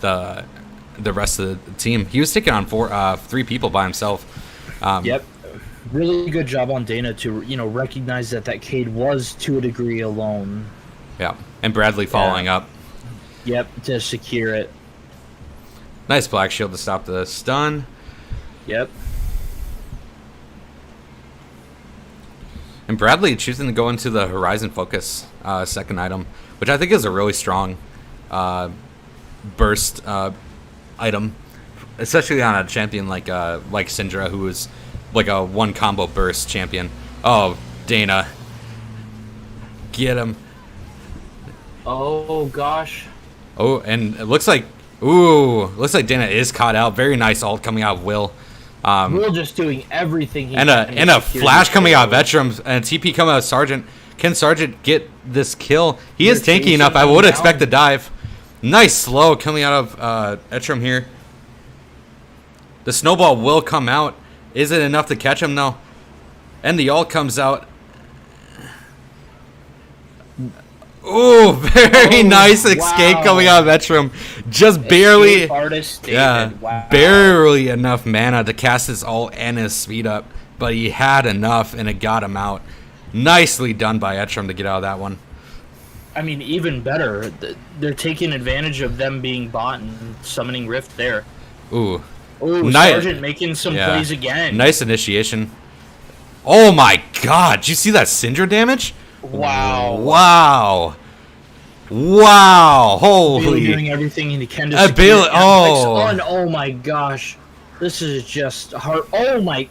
the rest of the team. He was taking on 3 people by himself. Yep. Really good job on Dana to recognize that Cade was to a degree alone. Yeah, and Bradley following up. Yep, to secure it. Nice Black Shield to stop the stun. Yep. And Bradley choosing to go into the Horizon Focus second item, which I think is a really strong burst item, especially on a champion like Syndra, who is like a one combo burst champion. Oh, Dana. Get him. Oh, gosh. Oh, and it looks like Dana is caught out. Very nice ult coming out of Will. Will just doing everything he can. And a flash coming out of Vetrum and a TP coming out of Sergeant. Can Sergeant get this kill? He is tanky enough. I would expect a dive. Nice slow coming out of Etrum here. The snowball will come out. Is it enough to catch him? No. And the ult comes out. Ooh, very nice escape coming out of Vetrum. Just barely. Barely enough mana to cast his ult and his speed up. But he had enough and it got him out. Nicely done by Etrum to get out of that one. I mean, even better. They're taking advantage of them being bot and summoning Rift there. Ooh. Ooh, Sergeant making some plays again. Nice initiation. Oh my god. Did you see that Syndra damage? Wow. Wow. Wow. Holy. Bailey doing everything he can to secure oh my gosh. This is just hard. Oh my.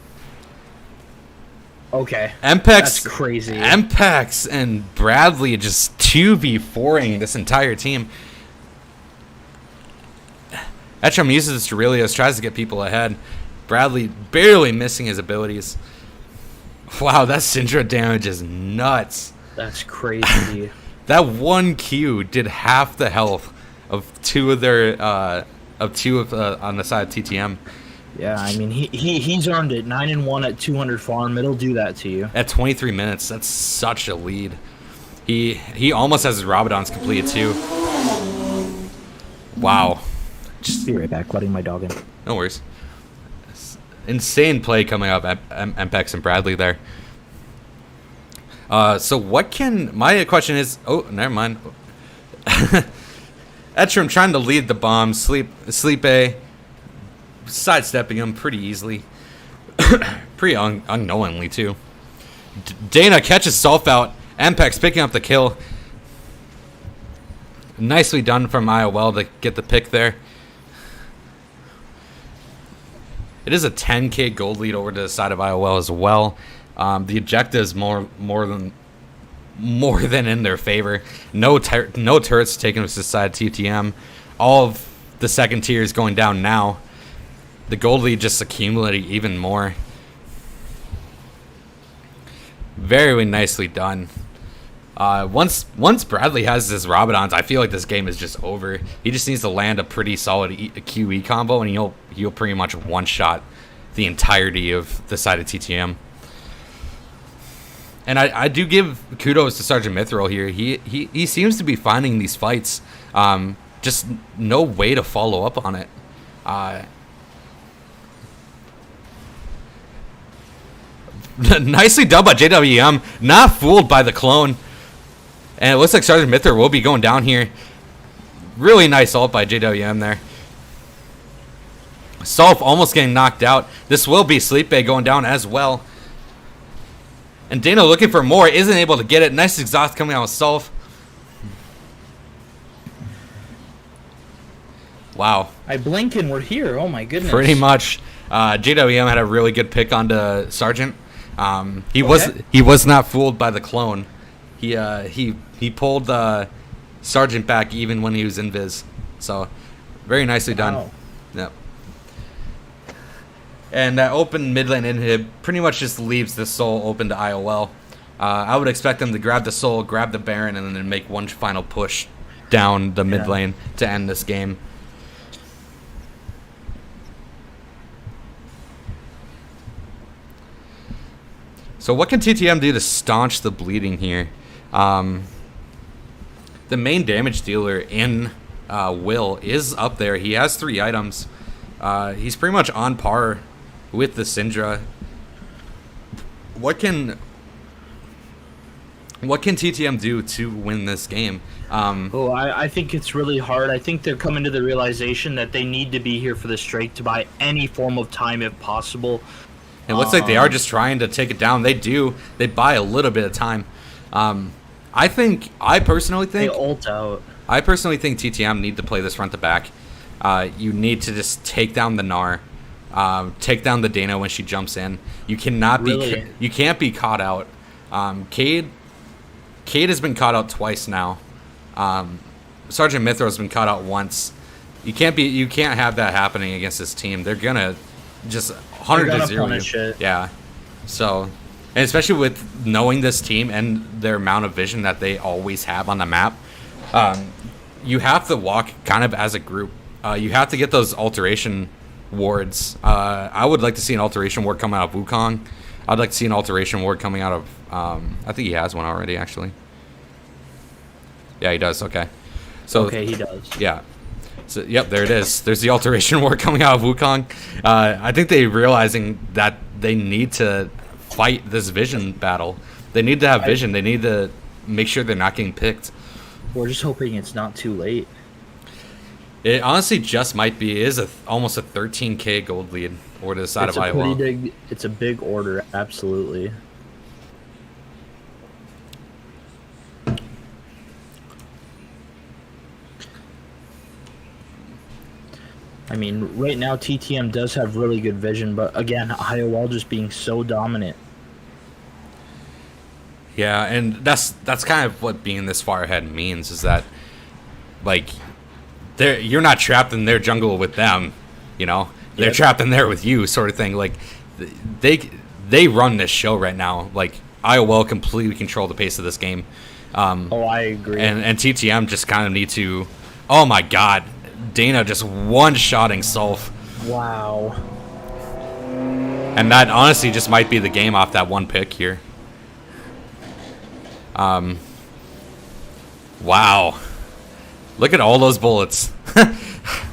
Okay. That's crazy. Mpex and Bradley just 2v4ing this entire team. Etrum uses Aurelius, tries to get people ahead. Bradley barely missing his abilities. Wow, that Syndra damage is nuts. That's crazy. That one Q did half the health of two of their on the side of TTM. Yeah, I mean he's earned it. 9-1 at 200 farm. It'll do that to you. At 23 minutes, that's such a lead. He almost has his Rabadons completed too. Wow. Just be right back, letting my dog in. No worries. Insane play coming up at MPEX and Bradley there. So what can... My question is... Oh, never mind. Etrim trying to lead the bomb. Sleep A. Sidestepping him pretty easily. Pretty unknowingly, too. Dana catches Sulf out. MPEX picking up the kill. Nicely done from IOL to get the pick there. It is a 10k gold lead over to the side of IOL as well. The objective is more than in their favor. No turrets taken to the side of TTM. All of the second tier is going down now. The gold lead just accumulating even more. Very nicely done. Once Bradley has his Rabadons, I feel like this game is just over. He just needs to land a pretty solid QE combo, and he'll pretty much one-shot the entirety of the side of TTM. And I do give kudos to Sergeant Mithril here. He seems to be finding these fights. Just no way to follow up on it. Nicely done by JWM. Not fooled by the clone. And it looks like Sergeant Mithril will be going down here. Really nice ult by JWM there. Sulf almost getting knocked out. This will be Sleep Bay going down as well. And Dana looking for more. Isn't able to get it. Nice exhaust coming out with Sulf. Wow. I blink and we're here. Oh my goodness. Pretty much. JWM had a really good pick onto Sergeant. He was not fooled by the clone. He pulled Sergeant back even when he was invis. So very nicely done. Wow. Yep. And that open mid lane inhib pretty much just leaves the soul open to IOL. I would expect them to grab the soul, grab the Baron, and then make one final push down the mid lane to end this game. So what can TTM do to staunch the bleeding here? The main damage dealer in Will is up there. He has 3 items. He's pretty much on par with the Syndra. What can TTM do to win this game? I think it's really hard. I think they're coming to the realization that they need to be here for the Strake to buy any form of time if possible. It looks like they are just trying to take it down. They do. They buy a little bit of time. I personally think they ult out. I personally think TTM need to play this front to back. You need to just take down the Gnar, take down the Dana when she jumps in. You cannot be. You can't be caught out. Cade has been caught out twice now. Sergeant Mithril has been caught out once. You can't have that happening against this team. They're gonna just 100-0 you. Yeah. So, and especially with knowing this team and their amount of vision that they always have on the map, you have to walk kind of as a group. You have to get those alteration wards. I would like to see an alteration ward come out of Wukong. I'd like to see an alteration ward coming out of... I think he has one already, actually. Yeah, he does. Okay. So, okay, he does. Yeah. So, yep, there it is. There's the alteration ward coming out of Wukong. I think they're realizing that they need to fight this vision battle. They need to have vision. They need to make sure they're not getting picked. We're just hoping it's not too late. It honestly just might be. It is almost a 13k gold lead over to the side of IOL. It's a big order, absolutely. I mean, right now TTM does have really good vision, but again, IOL just being so dominant. Yeah, and that's kind of what being this far ahead means, is that, like, you're not trapped in their jungle with them, you know? They're trapped in there with you, sort of thing. Like, they run this show right now. Like, IOL completely control the pace of this game. I agree. And TTM just kind of need to. Oh my God, Dana just one-shotting Sulf. Wow. And that honestly just might be the game off that one pick here. Wow. Look at all those bullets.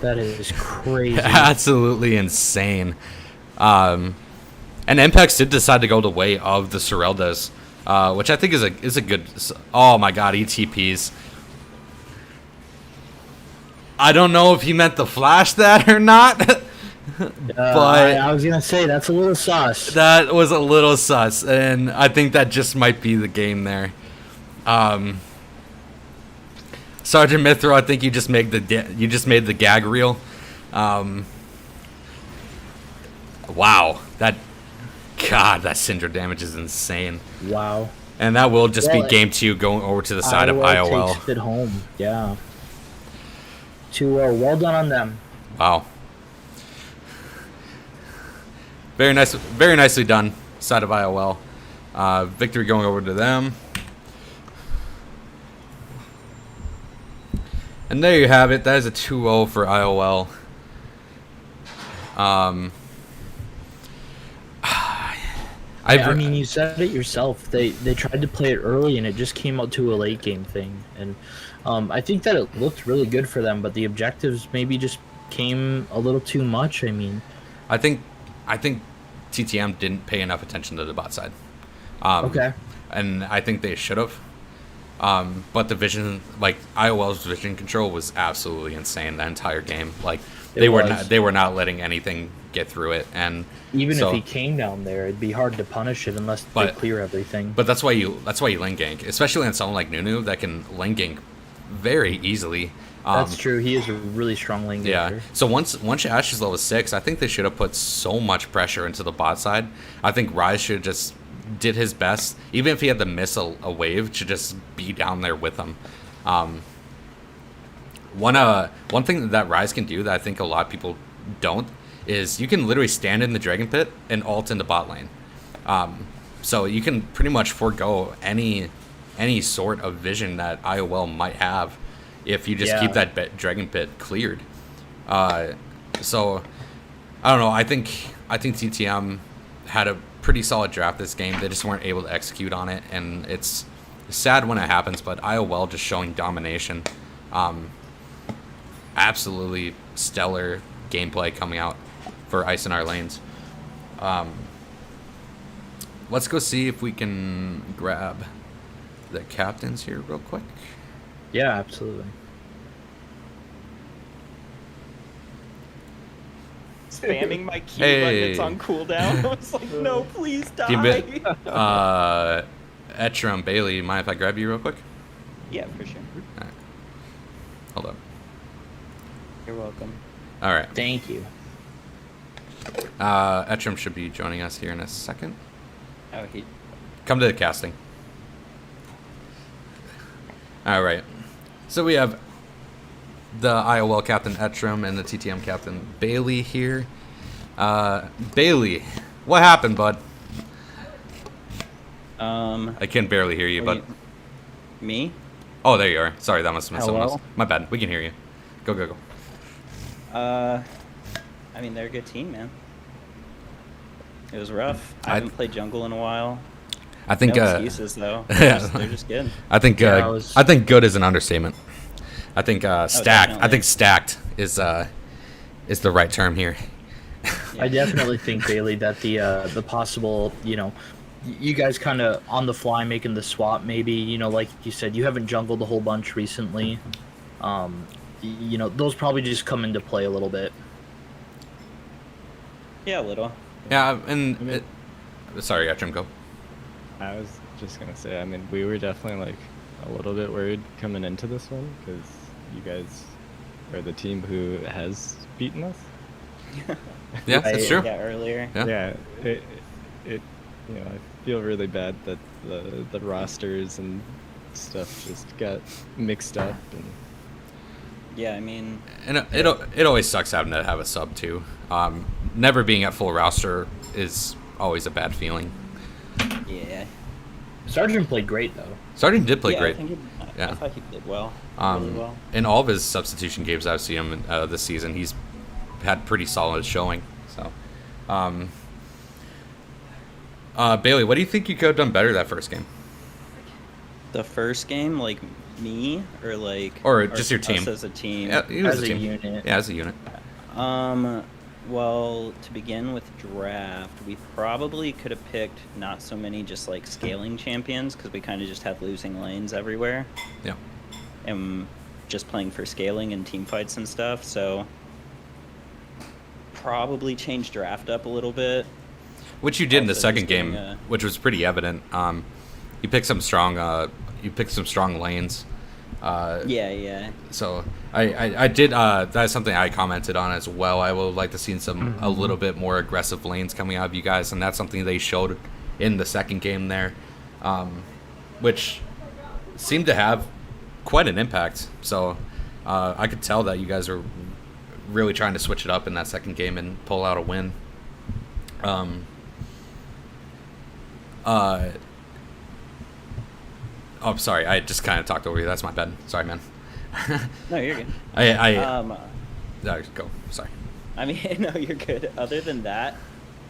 That is crazy. Absolutely insane. And Impex did decide to go the way of the Soreldas, which I think is a good. Oh my God, ETPs. I don't know if he meant to flash that or not, but I was gonna say that's a little sus. that was a little sus, and I think that just might be the game there. Sergeant Mithro, I think you just made the gag reel. Wow, that Syndra damage is insane. Wow. And that will just be game 2 going over to the side of IOL. Takes it home. Yeah. 2-0. Well done on them. Wow. Very nicely done, side of IOL. Victory going over to them. And there you have it. That is a 2-0 for IOL. I mean, you said it yourself. They tried to play it early, and it just came out to a late game thing. And I think that it looked really good for them, but the objectives maybe just came a little too much. I mean, I think TTM didn't pay enough attention to the bot side. Okay. And I think they should have. But the vision, like IOL's vision control, was absolutely insane the entire game. Like they were not letting anything get through it, and even if he came down there, it'd be hard to punish it unless they clear everything. But that's why you lane gank, especially on someone like Nunu that can lane gank very easily. That's true. He is a really strong lane ganker. Yeah. So once Ash is level 6, I think they should have put so much pressure into the bot side. I think Rise should just did his best, even if he had to miss a wave, to just be down there with him. One thing that Rise can do that I think a lot of people don't is you can literally stand in the Dragon Pit and ult in the bot lane. So you can pretty much forego any sort of vision that IOL might have if you just keep that Dragon Pit cleared. So I don't know. I think TTM had a pretty solid draft this game. They just weren't able to execute on it, and it's sad when it happens. But IOL just showing domination. Absolutely stellar gameplay coming out for Ice in our lanes. Let's go see if we can grab the captains here real quick. Yeah, absolutely. Spamming my key button, it's on cooldown. I was like, no, please die. Etram, Bailey, mind if I grab you real quick? Yeah, for sure. All right. Hold up. You're welcome. All right. Thank you. Etram should be joining us here in a second. Oh, Come to the casting. All right. So we have the IOL captain Etram and the TTM captain Bailey here. Bailey, what happened, bud? I can barely hear you, bud. Me? Oh, there you are. Sorry, that must have been someone Hello? else. My bad. We can hear you. Go. I mean, they're a good team, man. It was rough. I haven't played jungle in a while. I think no excuses though. They're just good. I think good is an understatement. I think stacked. Definitely. I think stacked is the right term here. I definitely think, Bailey, that the possible, you guys kind of on the fly making the swap, maybe, like you said, you haven't jungled a whole bunch recently. Those probably just come into play a little bit. Yeah, a little. Yeah, sorry, Etram, go. I was just gonna say, I mean, we were definitely like a little bit worried coming into this one because you guys are the team who has beaten us. Yeah, that's true. Yeah, earlier. Yeah, it I feel really bad that the rosters and stuff just got mixed up and. Yeah, I mean, And it always sucks having to have a sub too. Never being at full roster is always a bad feeling. Yeah. Sargent played great though. Sargent did play Yeah, great. I thought he did well. Really well. In all of his substitution games I've seen him this season, he's had pretty solid showing. So, Bailey, what do you think you could have done better that first game? The first game, like me, or just your team us as a team. Yeah, it was As a a team. unit. Yeah, as a unit. Well, to begin with draft, we probably could have picked not so many just like scaling champions because we kind of just had losing lanes everywhere. Yeah. And just playing for scaling and team fights and stuff. So probably change draft up a little bit. Which you did in the Also second just game, getting, which was pretty evident. You picked some strong lanes. Yeah. So I did. That's something I commented on as well. I would like to see a little bit more aggressive lanes coming out of you guys, and that's something they showed in the second game there, which seemed to have quite an impact. So I could tell that you guys are really trying to switch it up in that second game and pull out a win. Oh, sorry. I just kind of talked over you. That's my bad. Sorry, man. No, you're good. Go. Sorry. I mean, no, you're good. Other than that,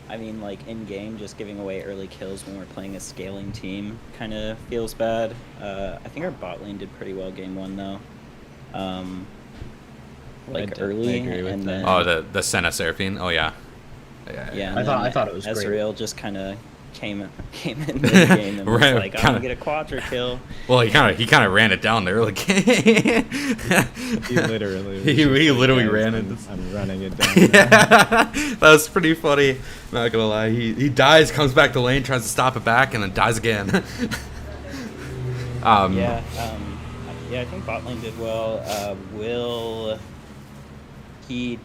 I mean, like in game, just giving away early kills when we're playing a scaling team kind of feels bad. I think our bot lane did pretty well game one though. Early, agree with and that. then The Senna Seraphine. Oh yeah. yeah. I thought it was great. Ezreal just kind of came in mid game and was Right, like, I'm gonna get a quadra kill. Well, he kind of ran it down there. Like he literally. he literally "Guys, ran it. I'm running it down. Yeah, that was pretty funny. Not gonna lie, he dies, comes back to lane, tries to stop it back, and then dies again. Yeah, I think bot lane did well. He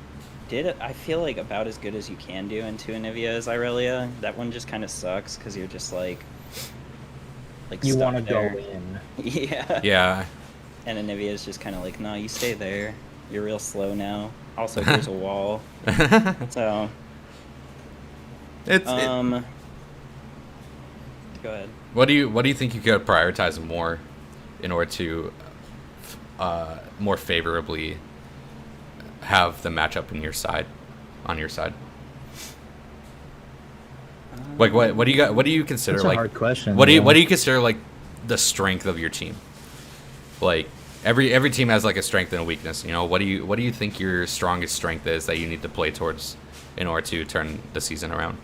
did it, I feel like, about as good as you can do into Anivia as Irelia. That one just kind of sucks because you're just like You want want to go in. Yeah. Yeah. And Anivia is just kind of like, no, you stay there. You're real slow now. Also, there's a wall. So. Go ahead. What do you think you could prioritize more in order to more favorably have the matchup on your side? Like what do you got? What do you consider That's a like hard question. What do you consider like the strength of your team? Like every team has like a strength and a weakness. You know, what do you think your strongest strength is that you need to play towards in order to turn the season around?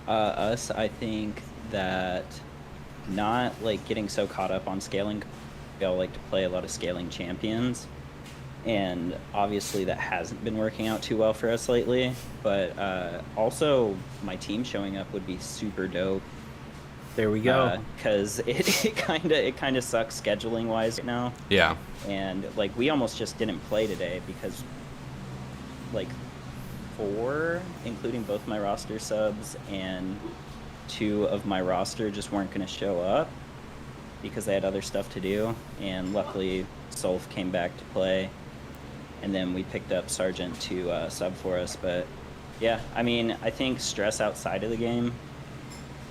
I think that not like getting so caught up on scaling. We all like to play a lot of scaling champions, and obviously that hasn't been working out too well for us lately. But also my team showing up would be super dope. There we go. Because it kind of sucks scheduling wise right now. Yeah. And like we almost just didn't play today because like 4, including both my roster subs and 2 of my roster, just weren't going to show up because they had other stuff to do. And luckily Solf came back to play, and then we picked up Sargent to sub for us. But yeah, I mean, I think stress outside of the game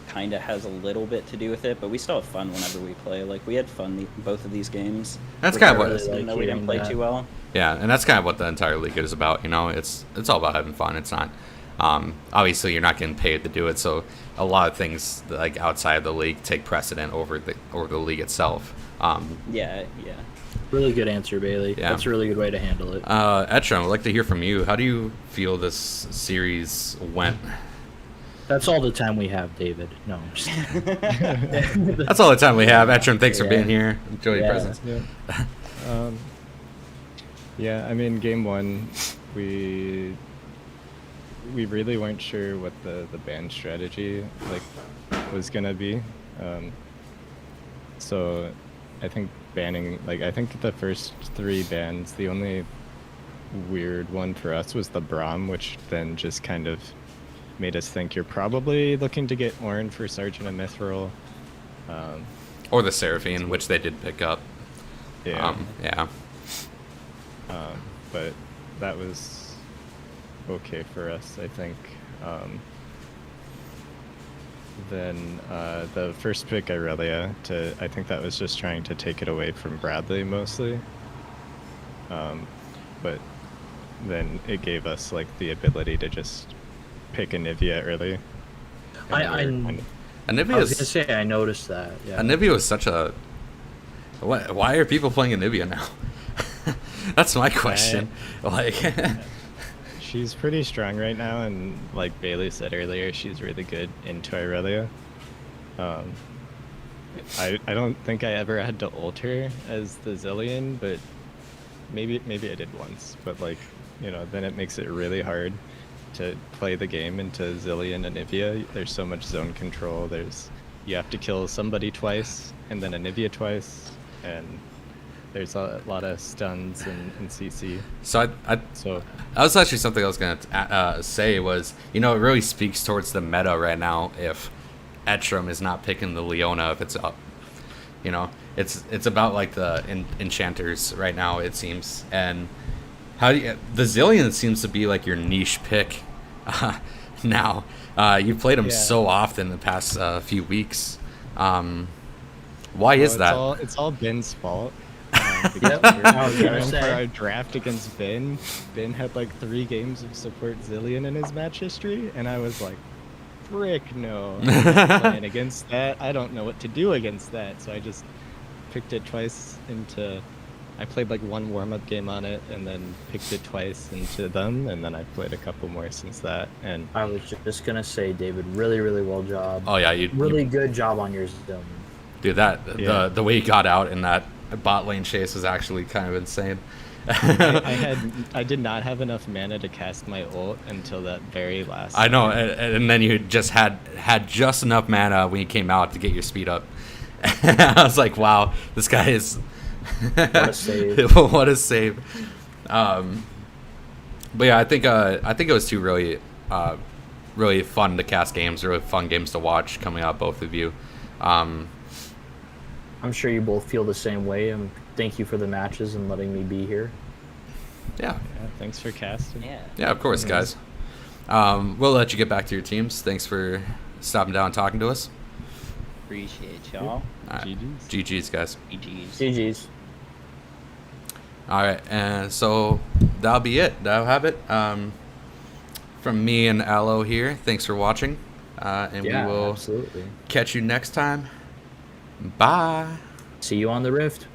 kind of has a little bit to do with it, but we still have fun whenever we play. Like we had fun both of these games. That's kind of what regardless, even though we didn't play too well. Yeah, and that's kind of what the entire league is about. You know, it's all about having fun. It's not obviously you're not getting paid to do it, so a lot of things like outside of the league take precedent over the league itself. Yeah. Really good answer, Bailey. Yeah. That's a really good way to handle it. Etron, I'd like to hear from you. How do you feel this series went? That's all the time we have, David. No, I'm just That's all the time we have. Etron, thanks for Yeah. being here. Enjoy your Yeah. presence. Yeah. Yeah, I mean, game 1, we really weren't sure what the ban strategy was gonna be. So I think banning, I think the first 3 bans, the only weird one for us was the Braum, which then just kind of made us think you're probably looking to get Ornn for Sergeant and Mithril. Or the Seraphine, which they did pick up. Yeah. Yeah. But that was okay for us, I think. then the first pick Irelia I think that was just trying to take it away from Bradley mostly. But then it gave us like the ability to just pick Anivia early. I was gonna say I noticed that. Yeah. Anivia was such a. Why are people playing Anivia now? That's my question. She's pretty strong right now, and like Bailey said earlier, she's really good into Irelia. I don't think I ever had to ult her as the Zillion, but maybe I did once. But like, then it makes it really hard to play the game into Zillion and Anivia. There's so much zone control. You have to kill somebody twice and then Anivia twice, and there's a lot of stuns and CC. So that was actually something I was gonna say was, it really speaks towards the meta right now if Etram is not picking the Leona if it's up. It's about like the enchanters right now, it seems, and the Zillion seems to be like your niche pick now. You played him so often the past few weeks. Why is that? It's all Ben's fault. Yep. I was gonna For say. our draft against Ben had like 3 games of support Zillion in his match history, and I was like, frick no. I'm not playing against that. I don't know what to do against that. So I just picked it twice I played like 1 warm-up game on it and then picked it twice into them, and then I played a couple more since that. And I was just gonna say, David, really, really well job. Oh yeah, Really good job on your zone. dude. The way he got out in that bot lane chase was actually kind of insane. I did not have enough mana to cast my ult until that very last. I know, and then you just had just enough mana when you came out to get your speed up. I was like, wow, this guy is. What a save! What a save! But yeah, I think it was 2 really really fun to cast games, really fun games to watch coming out, both of you. I'm sure you both feel the same way, and thank you for the matches and letting me be here. Yeah, thanks for casting. yeah, of course, guys. We'll let you get back to your teams. Thanks for stopping down and talking to us. Appreciate y'all. All right. GG's, guys. GG's. All right, and so that'll be it. That'll have it. From me and Aloe here, thanks for watching, and we will absolutely catch you next time. Bye. See you on the Rift.